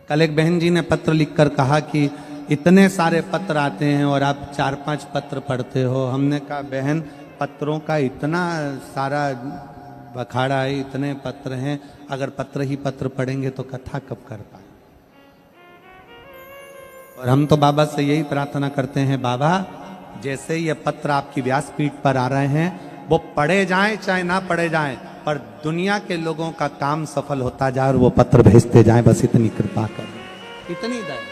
कल एक बहन जी ने पत्र लिखकर कहा कि इतने सारे पत्र आते हैं और आप 4-5 पत्र पढ़ते हो। हमने कहा बहन, पत्रों का इतना सारा बखाड़ा है, इतने पत्र हैं, अगर पत्र ही पत्र पढ़ेंगे तो कथा कब कर पाए। और हम तो बाबा से यही प्रार्थना करते हैं, बाबा जैसे ये पत्र आपकी व्यासपीठ पर आ रहे हैं, वो पढ़े जाएं चाहे ना पढ़े जाएं, पर दुनिया के लोगों का काम सफल होता जाए और वो पत्र भेजते जाएं, बस इतनी कृपा करें, इतनी दया।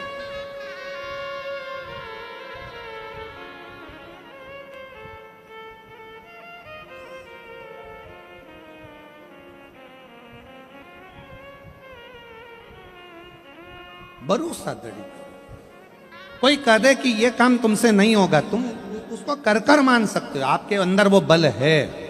भरोसा दड़ी। कोई कह दे कि ये काम तुमसे नहीं होगा, तुम उसको कर कर मान सकते हो, आपके अंदर वो बल है।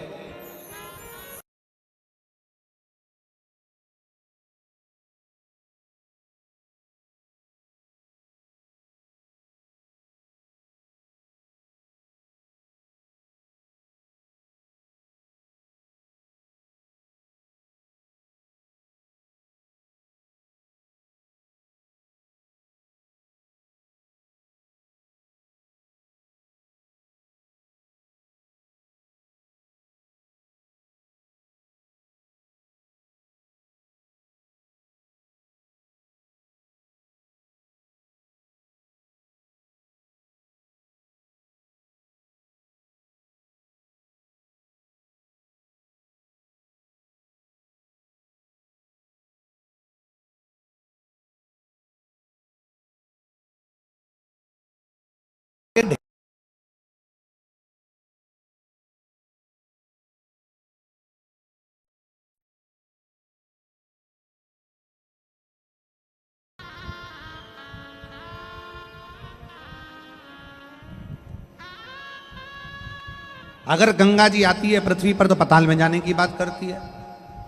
अगर गंगा जी आती है पृथ्वी पर तो पाताल में जाने की बात करती है,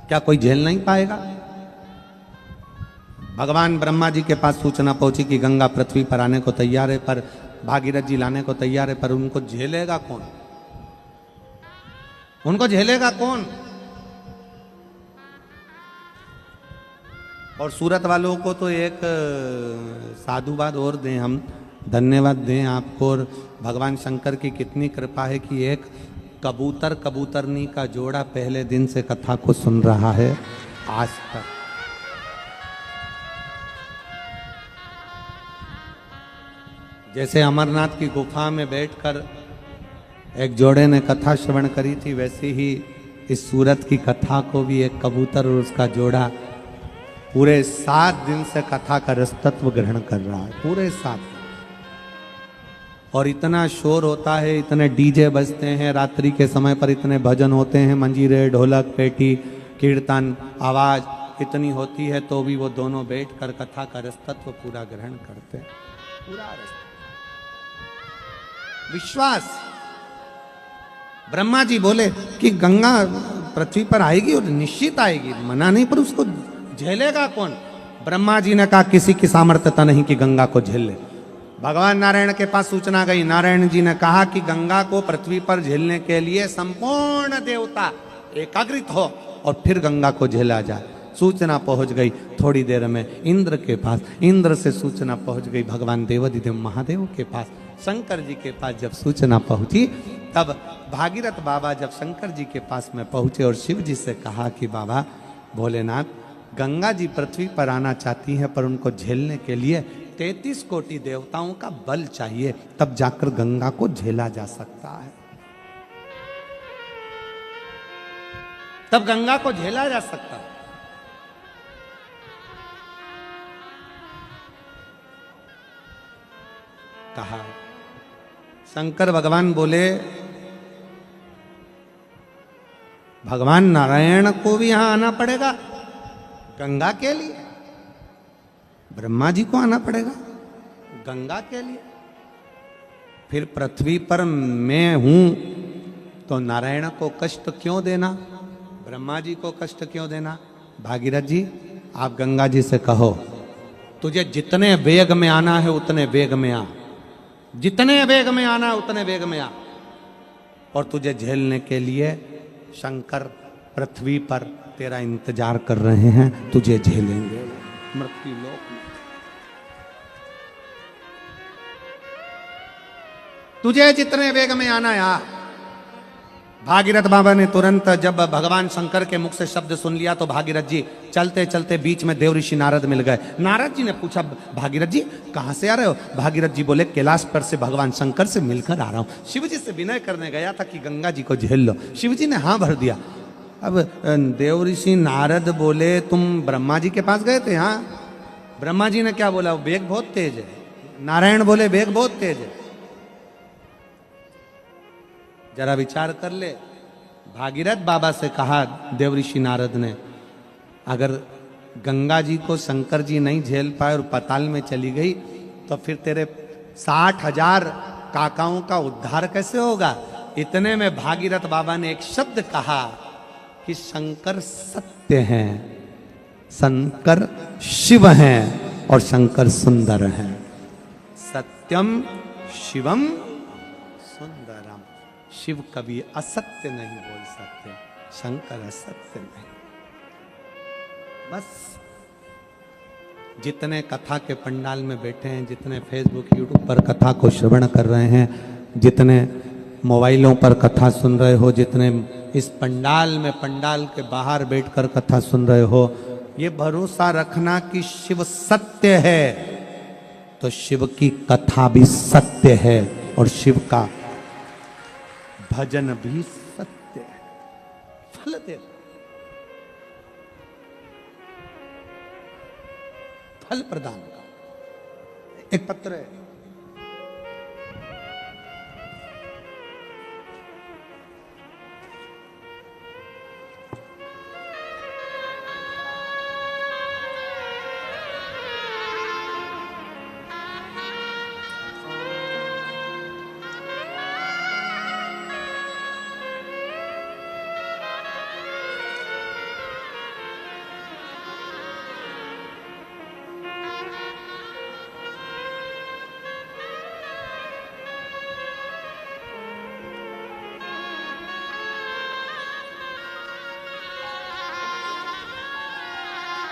क्या कोई झेल नहीं पाएगा? भगवान ब्रह्मा जी के पास सूचना पहुंची कि गंगा पृथ्वी पर आने को तैयार है, पर भागीरथ जी लाने को तैयार है, पर उनको झेलेगा कौन? उनको झेलेगा कौन? और सूरत वालों को तो एक साधुवाद और दें हम, धन्यवाद दें आपको। और भगवान शंकर की कितनी कृपा है कि एक कबूतर कबूतरनी का जोड़ा पहले दिन से कथा को सुन रहा है आज तक। जैसे अमरनाथ की गुफा में बैठकर एक जोड़े ने कथा श्रवण करी थी, वैसे ही इस सूरत की कथा को भी एक कबूतर और उसका जोड़ा पूरे 7 दिन से कथा का रसतत्व ग्रहण कर रहा है, पूरे 7 दिन। और इतना शोर होता है, इतने डीजे बजते हैं, रात्रि के समय पर इतने भजन होते हैं, मंजीरे, ढोलक, पेटी, कीर्तन, आवाज इतनी होती है, तो भी वो दोनों बैठकर कथा का रसतत्व पूरा ग्रहण करते हैं, पूरा रस। विश्वास। ब्रह्मा जी बोले कि गंगा पृथ्वी पर आएगी और निश्चित आएगी, मना नहीं, पर उसको झेलेगा कौन? ब्रह्मा जी ने कहा किसी की सामर्थ्यता नहीं कि गंगा को झेल ले। भगवान नारायण के पास सूचना गई, नारायण जी ने कहा कि गंगा को पृथ्वी पर झेलने के लिए संपूर्ण देवता एकाग्रित हो और फिर गंगा को झेला जाए। सूचना पहुंच गई थोड़ी देर में इंद्र के पास, इंद्र से सूचना पहुंच गई भगवान देवाधिदेव महादेव के पास, शंकर जी के पास जब सूचना पहुंची तब भागीरथ बाबा जब शंकर जी के पास में पहुंचे और शिव जी से कहा कि बाबा भोलेनाथ, गंगा जी पृथ्वी पर आना चाहती हैं, पर उनको झेलने के लिए 33 कोटि देवताओं का बल चाहिए, तब जाकर गंगा को झेला जा सकता है, तब गंगा को झेला जा सकता है। कहा शंकर भगवान बोले भगवान नारायण को भी यहां आना पड़ेगा गंगा के लिए, ब्रह्मा जी को आना पड़ेगा गंगा के लिए, फिर पृथ्वी पर मैं हूं तो नारायण को कष्ट क्यों देना, ब्रह्मा जी को कष्ट क्यों देना? भागीरथ जी आप गंगा जी से कहो तुझे जितने वेग में आना है उतने वेग में आ, जितने वेग में आना है उतने वेग में आ, और तुझे झेलने के लिए शंकर पृथ्वी पर तेरा इंतजार कर रहे हैं, तुझे झेलेंगे मृत्यु लोक में। तुझे जितने वेग में आना है आ। भागीरथ बाबा ने तुरंत जब भगवान शंकर के मुख से शब्द सुन लिया तो भागीरथ जी चलते चलते बीच में देव ऋषि नारद मिल गए। नारद जी ने पूछा भागीरथ जी कहां से आ रहे हो? भागीरथ जी बोले कैलाश पर से भगवान शंकर से मिलकर आ रहा हूं। शिव जी से विनय करने गया था कि गंगा जी को झेल लो, शिव जी ने हाँ भर दिया। अब देव ऋषि नारद बोले तुम ब्रह्मा जी के पास गए थे? हाँ। ब्रह्मा जी ने क्या बोला? वेग बहुत तेज है। नारायण बोले वेग बहुत तेज है। जरा विचार कर ले। भागीरथ बाबा से कहा देव ऋषि नारद ने, अगर गंगा जी को शंकर जी नहीं झेल पाए और पाताल में चली गई तो फिर तेरे 60,000 काकाओं का उद्धार कैसे होगा? इतने में भागीरथ बाबा ने एक शब्द कहा कि शंकर सत्य हैं, शंकर शिव हैं और शंकर सुंदर हैं। सत्यम शिवम सुंदरम। शिव कभी असत्य नहीं बोल सकते, शंकर असत्य नहीं। बस जितने कथा के पंडाल में बैठे हैं, जितने फेसबुक यूट्यूब पर कथा को श्रवण कर रहे हैं, जितने मोबाइलों पर कथा सुन रहे हो, जितने इस पंडाल में पंडाल के बाहर बैठकर कथा सुन रहे हो, ये भरोसा रखना कि शिव सत्य है तो शिव की कथा भी सत्य है और शिव का भजन भी सत्य है, फल दे, फल प्रदान का। एक पत्र है,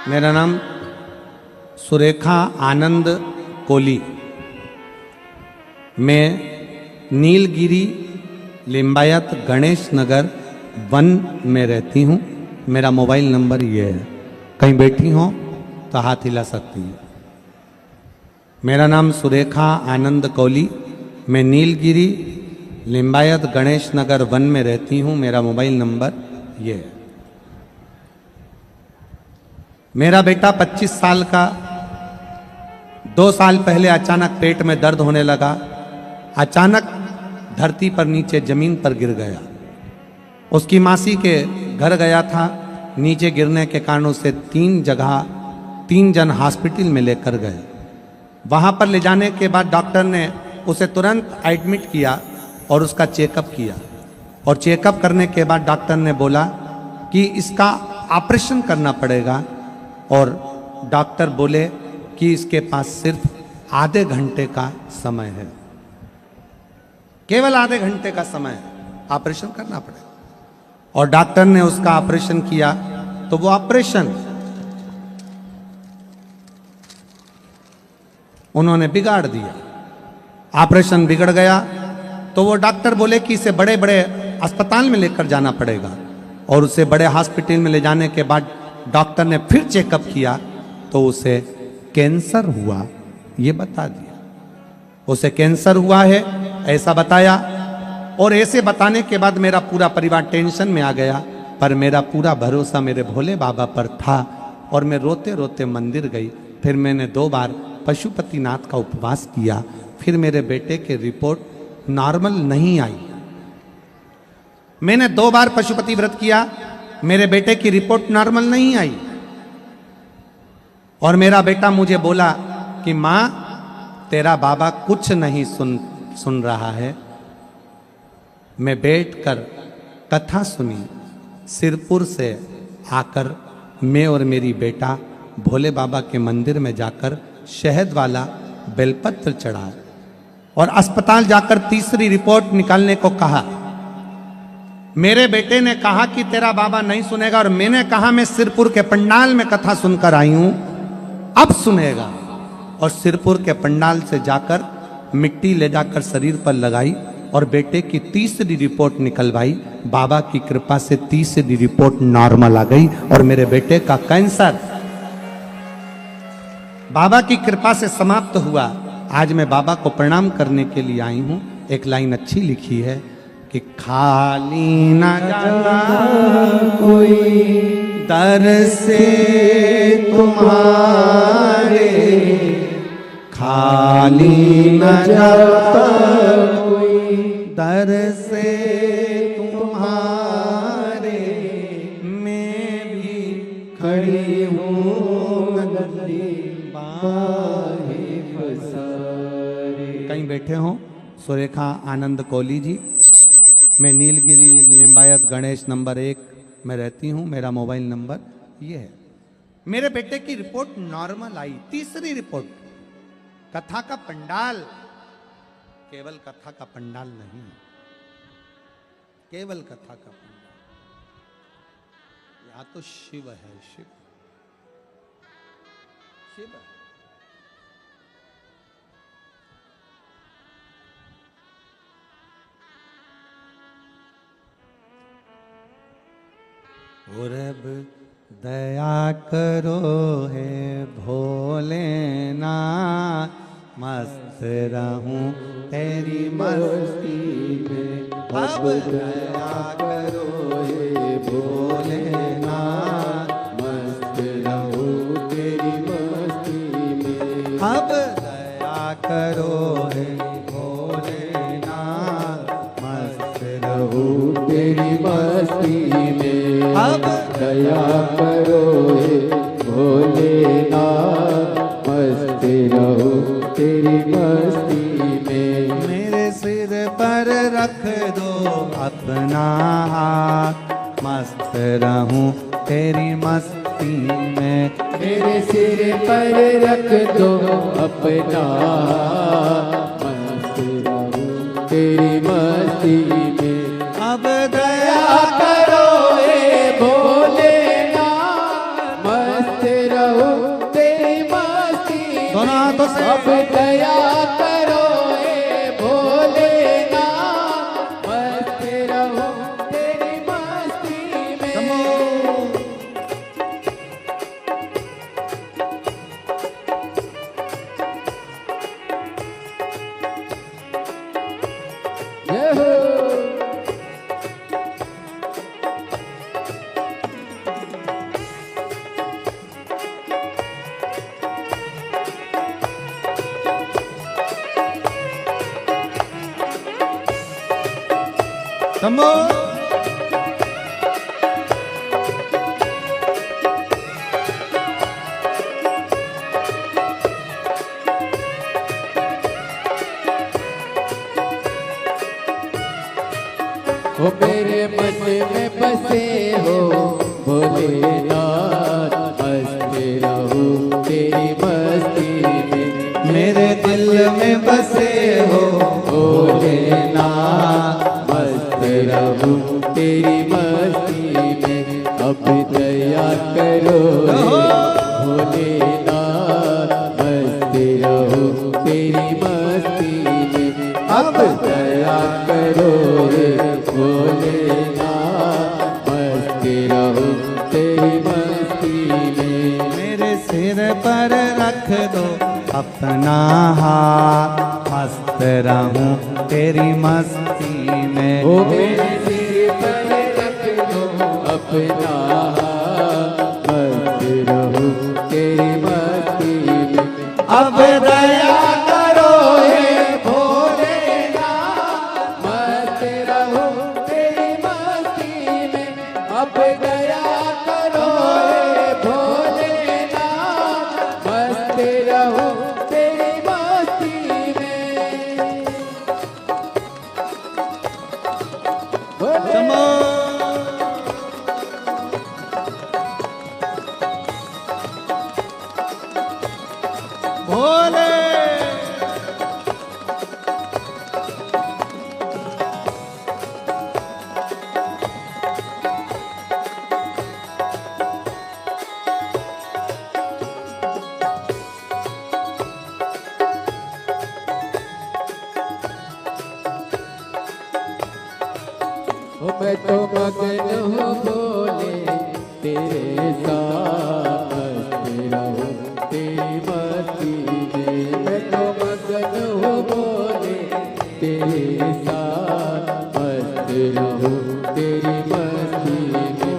मेरा नाम सुरेखा आनंद कोली। मैं नीलगिरी लिम्बायत गणेश नगर 1 में रहती हूँ। मेरा मोबाइल नंबर ये है, कहीं बैठी हो तो हाथ हिला सकती हैं। मेरा नाम सुरेखा आनंद कोली, मैं नीलगिरी लिम्बायत गणेश नगर 1 में रहती हूँ। मेरा मोबाइल नंबर ये है। मेरा बेटा 25 साल का 2 साल पहले अचानक पेट में दर्द होने लगा, अचानक धरती पर नीचे जमीन पर गिर गया। उसकी मासी के घर गया था, नीचे गिरने के कारण उसे 3 जन हॉस्पिटल में लेकर गए। वहां पर ले जाने के बाद डॉक्टर ने उसे तुरंत एडमिट किया और उसका चेकअप किया। और चेकअप करने के बाद डॉक्टर ने बोला कि इसका ऑपरेशन करना पड़ेगा। और डॉक्टर बोले कि इसके पास सिर्फ आधे घंटे का समय है, केवल आधे घंटे का समय है, ऑपरेशन करना पड़ेगा। और डॉक्टर ने उसका ऑपरेशन किया तो वो ऑपरेशन उन्होंने बिगाड़ दिया। ऑपरेशन बिगड़ गया तो वो डॉक्टर बोले कि इसे बड़े बड़े अस्पताल में लेकर जाना पड़ेगा। और उसे बड़े हॉस्पिटल में ले जाने के बाद डॉक्टर ने फिर चेकअप किया तो उसे कैंसर हुआ, ये बता दिया। उसे कैंसर हुआ है ऐसा बताया। और ऐसे बताने के बाद मेरा पूरा परिवार टेंशन में आ गया, पर मेरा पूरा भरोसा मेरे भोले बाबा पर था। और मैं रोते रोते मंदिर गई। फिर मैंने 2 बार पशुपतिनाथ का उपवास किया। फिर मेरे बेटे की रिपोर्ट नॉर्मल नहीं आई। मैंने 2 बार पशुपति व्रत किया, मेरे बेटे की रिपोर्ट नॉर्मल नहीं आई। और मेरा बेटा मुझे बोला कि मां, तेरा बाबा कुछ नहीं सुन रहा है। मैं बैठकर कथा सुनी। सिरपुर से आकर मैं और मेरी बेटा भोले बाबा के मंदिर में जाकर शहद वाला बेलपत्र चढ़ा और अस्पताल जाकर तीसरी रिपोर्ट निकालने को कहा। मेरे बेटे ने कहा कि तेरा बाबा नहीं सुनेगा, और मैंने कहा मैं सिरपुर के पंडाल में कथा सुनकर आई हूं, अब सुनेगा। और सिरपुर के पंडाल से जाकर मिट्टी ले जाकर शरीर पर लगाई और बेटे की तीसरी रिपोर्ट निकलवाई। बाबा की कृपा से तीसरी रिपोर्ट नॉर्मल आ गई और मेरे बेटे का कैंसर बाबा की कृपा से समाप्त हुआ। आज मैं बाबा को प्रणाम करने के लिए आई हूं। एक लाइन अच्छी लिखी है कि खाली न जाता कोई दर से तुम्हारे, खाली न जाता कोई दर से तुम्हारे, मैं भी खड़ी हूँ कहीं बैठे हो। सुरेखा आनंद कोली जी, मैं नीलगिरी लिम्बायत गणेश नंबर 1 में रहती हूँ। मेरा मोबाइल नंबर ये है। मेरे बेटे की रिपोर्ट नॉर्मल आई, तीसरी रिपोर्ट। कथा का पंडाल, केवल कथा का पंडाल नहीं, केवल कथा का पंडाल, या तो शिव है, शिव शिव है। और अब दया करो है भोलेनाथ, मस्त रहूं तेरी मस्ती में। अब दया करो है भोलेनाथ, मस्त रहूं तेरी मस्ती में। अब दया करो है भोलेनाथ, मस्त रहूं तेरी मस्ती में। अब दया करो हे भोलेनाथ, मस्त रहो तेरी मस्ती में। मेरे सिर पर रख दो अपना हाथ, मस्त रहूं तेरी मस्ती में। मेरे सिर पर रख दो अपना, मस्त रहो तेरी मस्ती में। अब दया करो हे भोलेनाथ, मस्त रहो तेरी मस्ती में। दोनों हाथों से अब दया करो हे भोलेनाथ, मस्त शंभो ओ मेरे मन में बसे हो भोलेनाथ, मस्त रहूं तेरी मस्ती में। मेरे दिल में बसे हो भोलेनाथ, मस्त रहूं तेरी मस्ती में। अब दया करो भोलेनाथ, मस्त रहूं तेरी मस्ती में। अब दया करो भोलेनाथ, मस्त रहूं तेरी मस्ती में। मेरे सिर पर रख दो अपना हाथ, मस्त रहूं तेरी मस्ती में। ओ मेरे सिर पर रख दो अपना हाथ, मस्त रहूं तेरी मस्ती में। अब दया करो हे भोलेनाथ, मस्त रहूं तेरी मस्ती में। अब दया करो हे भोलेनाथ, मस्त रहूं तेरी मस्ती में। शंभो भोले मैं तो मगन हूँ भोले तेरे साथ, मस्त रहूं तेरी मस्ती में। मैं तो मगन हूँ भोले तेरे साथ, मस्त रहूं तेरी मस्ती में।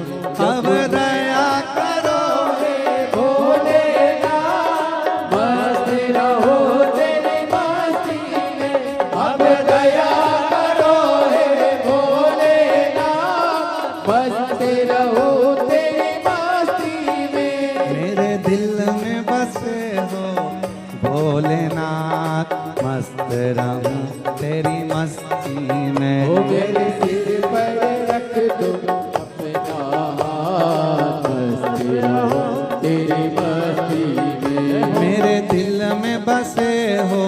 अब दया करो हे भोलेनाथ, मस्त रहो तेरी मस्ती में। अब दया करो हे भोलेनाथ, मस्त रहो तेरी मस्ती में। मेरे दिल में बसे हो भोलेनाथ, मस्त रहूं तेरी मस्ती में। ओ मेरे सिर पर रख दो अपना हाथ, मस्त रहो तेरी मस्ती में। मेरे दिल में बसे हो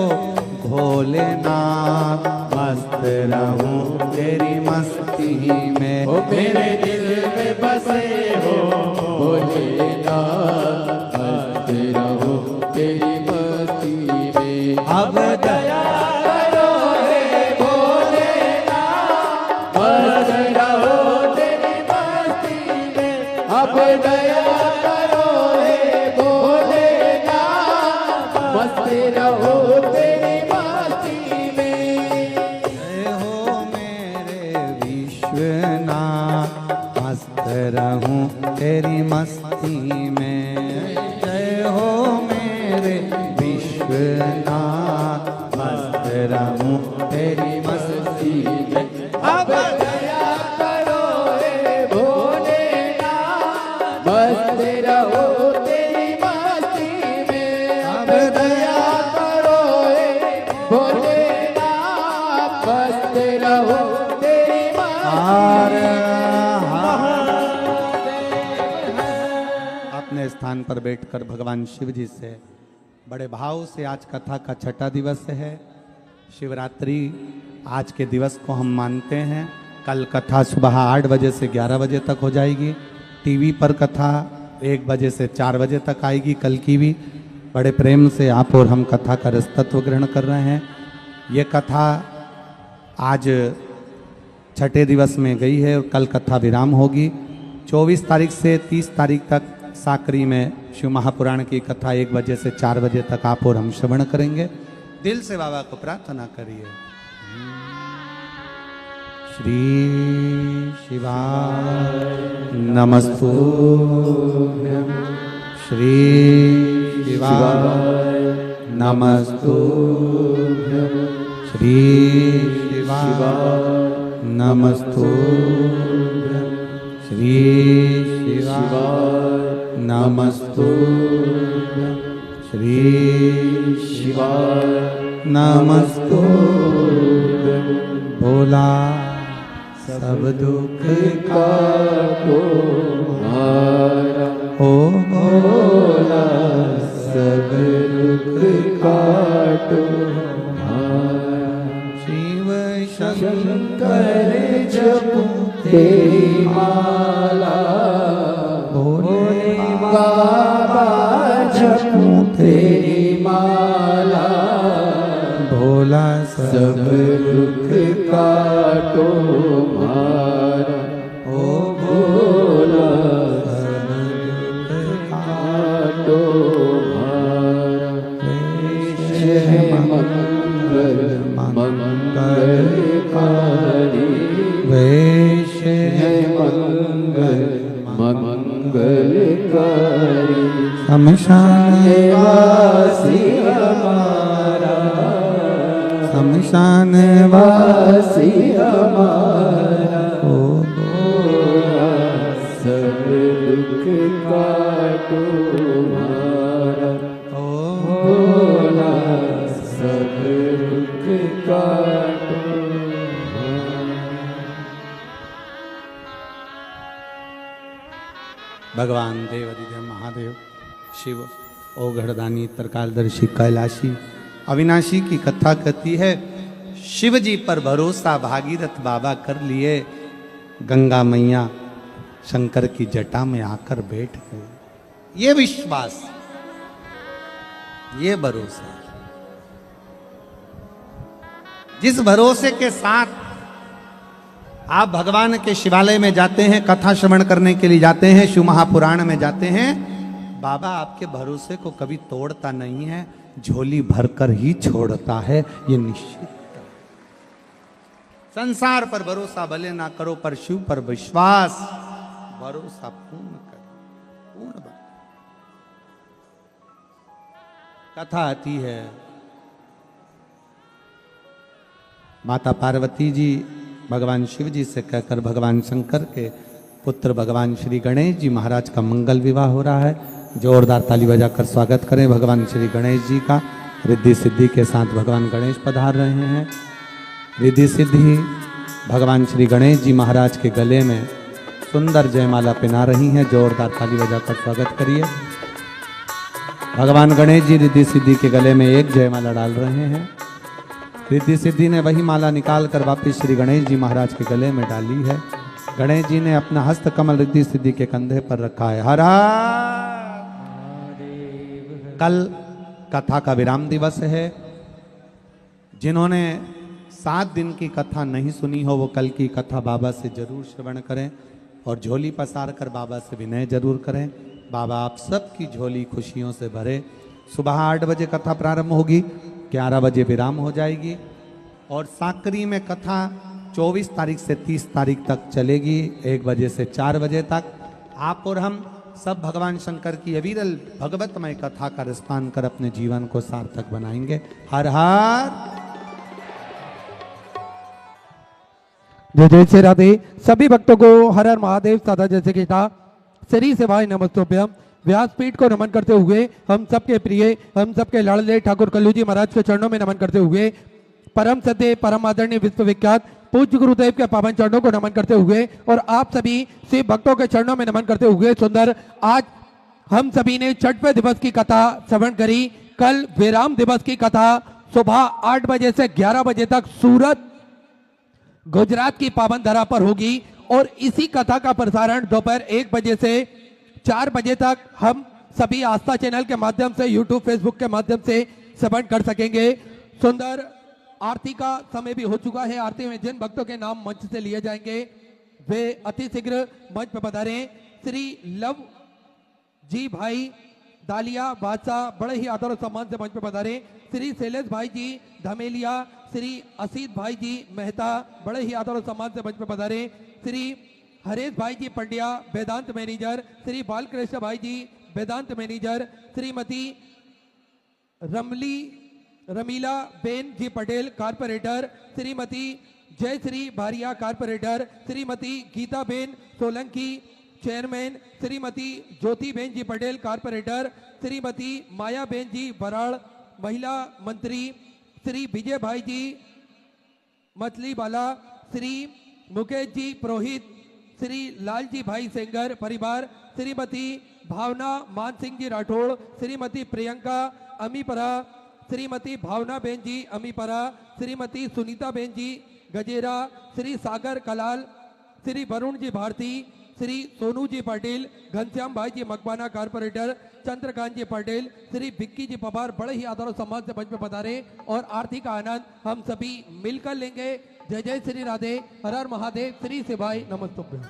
भोलेनाथ, मस्त रहूं तेरी मस्ती में। ओ मेरे दिल में बसे हो भोलेनाथ, मस्त रहो तेरी मस्ती में। अब दया करो हे भोलेनाथ, मस्त रहो तेरी मस्ती में। अब दया करो हे भोलेनाथ, मस्त रहो तेरी मस्ती में। जय हो मेरे विश्वनाथ, मस्त रहूं तेरी मस्ती में। जय हो मेरे विश्वनाथ, मस्त रहूं तेरी मस्ती में। अब दया करो हे भोलेनाथ, मस्त रहो तेरी मस्ती में। अब दया करो हे भोलेनाथ, मस्त रहो तेरी हार मस्ती। अपने स्थान पर बैठकर भगवान शिव जी से बड़े भाव से, आज कथा का छठा दिवस है। शिवरात्रि आज के दिवस को हम मानते हैं। कल कथा सुबह 8 बजे से 11 बजे तक हो जाएगी। टीवी पर कथा 1 बजे से 4 बजे तक आएगी कल की भी। बड़े प्रेम से आप और हम कथा का रसतत्व ग्रहण कर रहे हैं। ये कथा आज छठे दिवस में गई है और कल कथा विराम होगी। 24 तारीख से 30 तारीख तक साकरी में शिव महापुराण की कथा 1 बजे से 4 बजे तक आप और हम श्रवण करेंगे। दिल से बाबा को प्रार्थना करिए। श्री शिवाय नमस्तुभ्यं, श्री शिवाय नमस्तुभ्यं, श्री शिवाय नमस्तुभ्यं श्री शिवाय नमस्तुभ्यं श्री शिवाय नमस्तुभ्यं भोला सब दुख काटो हमारा हो भोला सब दुख काटो हमारा शिव शंकर जपो तेरी माला भोले बाबा जपो तेरी माला भोला सब दुख काटो हमारा ओ भोला सब दुख काटो हमारा जय मंगल मंगलकारी वैश जय मंगल मंगलकारी शमशान वासी हमारा शमशान वासी हमारा हो भोला सब दुख काटो हमारा ओ भोला सब दुख काटो हमारा। भगवान देवाधिदेव महादेव शिव ओघड़दानी तरकालदर्शी कैलाशी अविनाशी की कथा कहती है शिव जी पर भरोसा भागीरथ बाबा कर लिए गंगा मैया शंकर की जटा में आकर बैठ गए। ये विश्वास ये भरोसा जिस भरोसे के साथ आप भगवान के शिवालय में जाते हैं कथा श्रवण करने के लिए जाते हैं शिव महापुराण में जाते हैं बाबा आपके भरोसे को कभी तोड़ता नहीं है झोली भरकर ही छोड़ता है ये निश्चित। संसार पर भरोसा भले ना करो पर शिव पर विश्वास भरोसा पूर्ण करो पूर्ण कथा आती है माता पार्वती जी भगवान शिव जी से कहकर भगवान शंकर के पुत्र भगवान श्री गणेश जी महाराज का मंगल विवाह हो रहा है। जोरदार ताली बजाकर स्वागत करें भगवान श्री गणेश जी का। रिद्धि सिद्धि के साथ भगवान गणेश पधार रहे हैं। रिद्धि सिद्धि भगवान श्री गणेश जी महाराज के गले में सुंदर जयमाला पहना रही हैं। जोरदार ताली बजाकर स्वागत करिए। भगवान गणेश जी रिद्धि सिद्धि के गले में एक जयमाला डाल रहे हैं। रिद्धि सिद्धि ने वही माला निकाल कर वापिस श्री गणेश जी महाराज के गले में डाली है। गणेश जी ने अपना हस्त कमल रिद्धि सिद्धि के कंधे पर रखा है। हर कल कथा का विराम दिवस है। जिन्होंने 7 दिन की कथा नहीं सुनी हो वो कल की कथा बाबा से जरूर श्रवण करें और झोली पसार कर बाबा से विनय जरूर करें। बाबा आप सबकी झोली खुशियों से भरे। सुबह 8 बजे कथा प्रारंभ होगी, 11 बजे विराम हो जाएगी और साकरी में कथा 24 तारीख से 30 तारीख तक चलेगी 1 बजे से 4 बजे तक। आप और हम सब भगवान शंकर की अविरल भगवतमय कथा का रसपान कर अपने जीवन को सार्थक बनाएंगे। हर हर जय जय श्री राधे। सभी भक्तों को हर हर महादेव सदा जैसे की था श्री सेवाय नमस्तोभ्यम। व्यासपीठ को नमन करते हुए हम सबके प्रिय हम सबके लाडले ठाकुर कल्लू जी महाराज के चरणों में नमन करते हुए परम सत्य परम आदरणीय विश्वविख्यात पूज्य गुरुदेव के पावन चरणों को नमन करते हुए और आप सभी शिव भक्तों के चरणों में नमन करते हुए सुंदर आज हम सभी ने छठवें दिवस की कथा श्रवण करी। कल विराम दिवस की कथा सुबह 8 बजे से 11 बजे तक सूरत गुजरात की पावन धरा पर होगी और इसी कथा का प्रसारण दोपहर 1 बजे से 4 बजे तक हम सभी आस्था चैनल के माध्यम से यूट्यूब फेसबुक के माध्यम से श्रवण कर सकेंगे। सुंदर आरती का समय भी हो चुका है। आरती में जिन भक्तों के नाम मंच से लिए जाएंगे वे अति शीघ्र मंच पर पधारे। श्री लव जी भाई दालिया बादशाह बड़े ही आदर और सम्मान से मंच पर पधारे। श्री शैलेश भाई जी धमेलिया, श्री असीत भाई जी मेहता बड़े ही आदर और सम्मान से मंच पर पधारे। श्री हरेश भाई जी पंड्या वेदांत मैनेजर, श्री बालकृष्ण भाई जी वेदांत manager, Shrimati Ramila Ben ji Patel corporator, Shrimati जय श्री बारिया corporator Shrimati Geetaben Solanki, chairman Shrimati Jyotiben ji Patel corporator, Shrimati Mayaben जी बराड़, महिला मंत्री श्री विजय भाई जी मछलीवाला, श्री मुकेश जी पुरोहित, श्री लालजी भाई सेंगर परिवार, श्रीमती भावना मान सिंह जी राठौड़, श्रीमती प्रियंका अमीपरा, श्रीमती भावना बेन जी अमीपरा, श्रीमती सुनीता बेन जी गजेरा, श्री सागर कलाल, श्री वरुण जी भारती, श्री सोनू जी पाटिल, घनश्याम भाई जी मकबाना कारपोरेटर, चंद्रकांत जी पटेल, श्री विक्की जी पवार बड़े ही आदर और सम्मान से मंच में पधारे और आरती का आनंद हम सभी मिलकर लेंगे। जय जय श्री राधे, हर हर महादेव, श्री शिवाय नमस्तुभ्यं।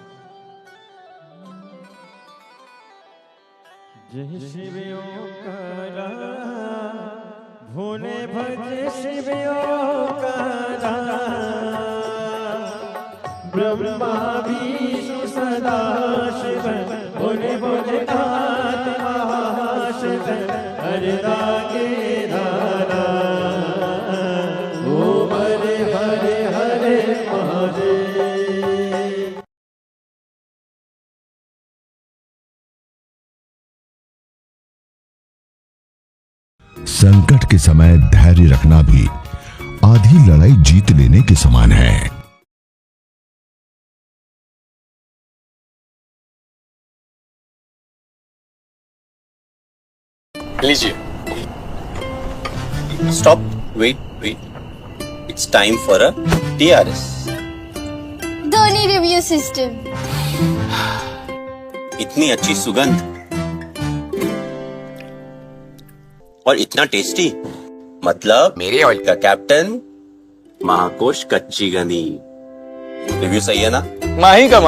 जय शिव ओंकारा, भोले भज शिव ओंकारा, ब्रह्मा विष्णु सदा शिव, भोले भोलेनाथ महाशिव, हरे रागे धारा, ओम हरे हरे हरे महादेव। संकट के समय धैर्य रखना भी आधी लड़ाई जीत लेने के समान है। लीजिए। Stop, wait wait, it's time for a TRS। Dhoni review system. इतनी अच्छी सुगंध और इतना टेस्टी, मतलब मेरे ऑयल का कैप्टन महाकोश कच्ची गंदी। रिव्यू सही है ना? माही का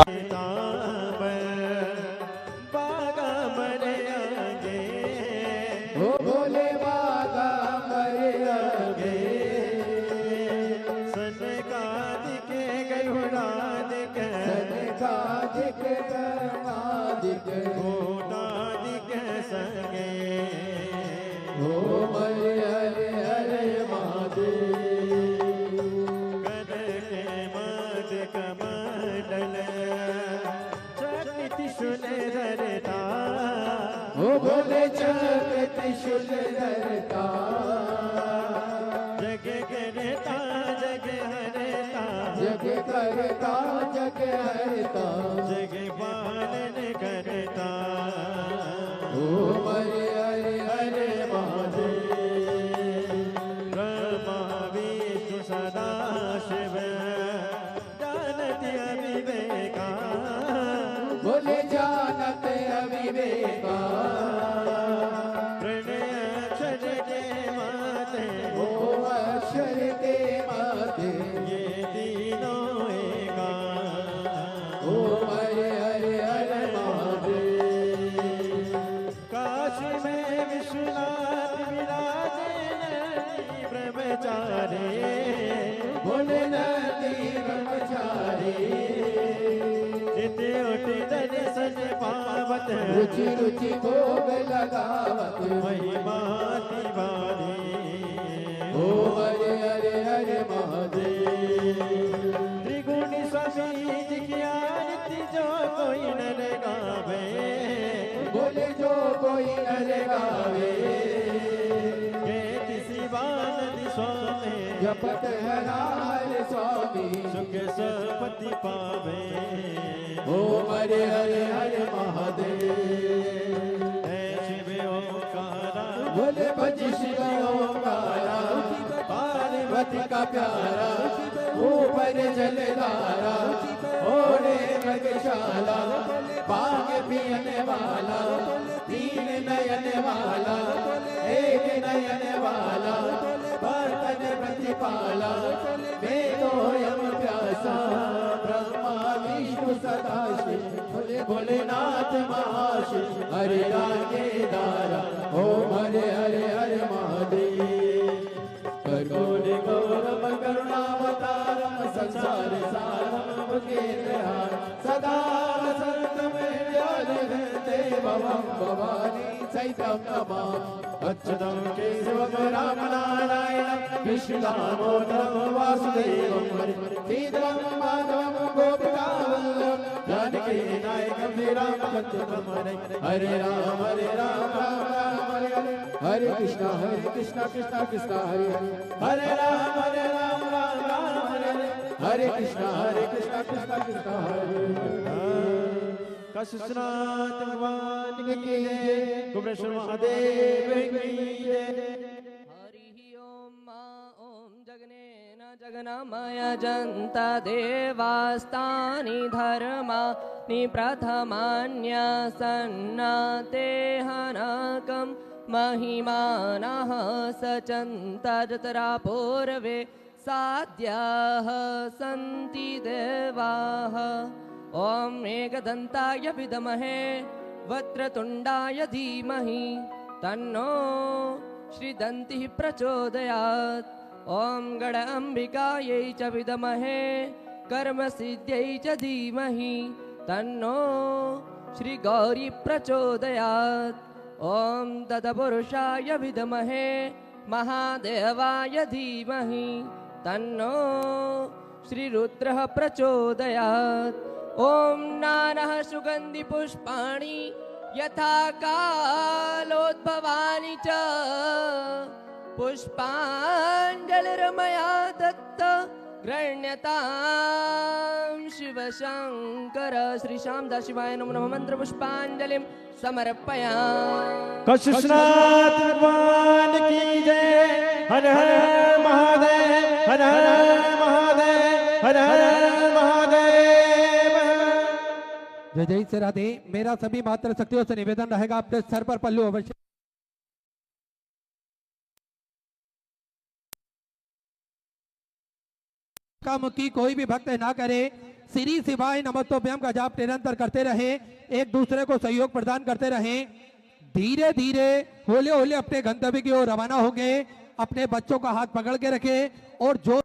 रुचि रुचि भोग लगावत महिमा तिवारी। ओ हरे हरे हरे महादेव। त्रिगुण स्वामी जी की आरती जो कोई न गावे, बोले जो कोई न गावे, शिवानंद स्वामी जपत हरार स्वामी, सुख सपति पावे। ओम हरे हरे हरे महादेव। शिव ओंकारा, बोले भज शिव ओंकारा, पार्वती का प्यारा, ऊपर जलधारा, ओढ़े मगशाला, बाग पियने वाला, तीन नयन वाला, एक नयन वाला, बर्तन प्रतिपाला, वेदो यम प्यासा, ब्रह्मा विष्णु सदा शिव, भोले भोलेनाथ महाशिव, हरे रागे दारा, ओम हरे हरे हरे महादेव। करुणे गौरव करुणावतारम, संसार सारम भुजगेन्द्रहार, सदा वसंतम हृदयालय भवं भवानी सहितं नमामि। अच्युतं केशवं रामनारायणं कृष्णदामोदरं वासुदेवं हरे सीतां माधवं गोपिकावल्लभं जानकी नायकं श्रीरामचन्द्रं हरे हरे राम राम राम हरे हरे हरे कृष्णा कृष्णा कृष्णा हरे हरे हरे राम राम राम हरे हरे हरे कृष्णा कृष्णा कृष्णा हरे काशीनाथ भगवान की जय गोपेश्वर महादेव की जय हरि ओम मा ओम जगनेन जगन्मय जन्ता देवास्तानि धर्मानि प्रथमान्यसन्नातेहनकं महिमानः सचन्ता जतरा पूर्वे साध्याः सन्ति देवाः ॐ एकदन्ताय विद्महे वक्रतुण्डाय धीमहि तन्नो श्रीदन्तिः प्रचोदयात् ॐ गणाम्बिकायै च विद्महे कर्मसिद्ध्यै च धीमहि तन्नो श्रीगौरी प्रचोदयात् ॐ तत्पुरुषाय विद्महे महादेवाय धीमहि तन्नो श्रीरुद्रः प्रचोदयात् ॐ नानः सुगन्धिपुष्पाणि यथा कालोद्भवानि च पुष्पाञ्जलिर्मया दत्त गृह्यतां शिवशङ्कर श्रीशामदास शिवाय नमो नमः मंत्रपुष्पाञ्जलिं समर्पयामि। काशीनाथ भगवान की जय हर हर महादेव हर हर महादेव हर हर महादेव। जय जय से राधे। मेरा सभी मातृशक्तियों से निवेदन रहेगा, अपने सर पर पल्लू अवश्य मुखी कोई भी भक्त ना करे। श्री शिवाय नमस्तोभ्यम का जाप निरंतर करते रहे, एक दूसरे को सहयोग प्रदान करते रहे। धीरे धीरे होले होले अपने गंतव्य की ओर रवाना हो गए। अपने बच्चों का हाथ पकड़ के रखे और जो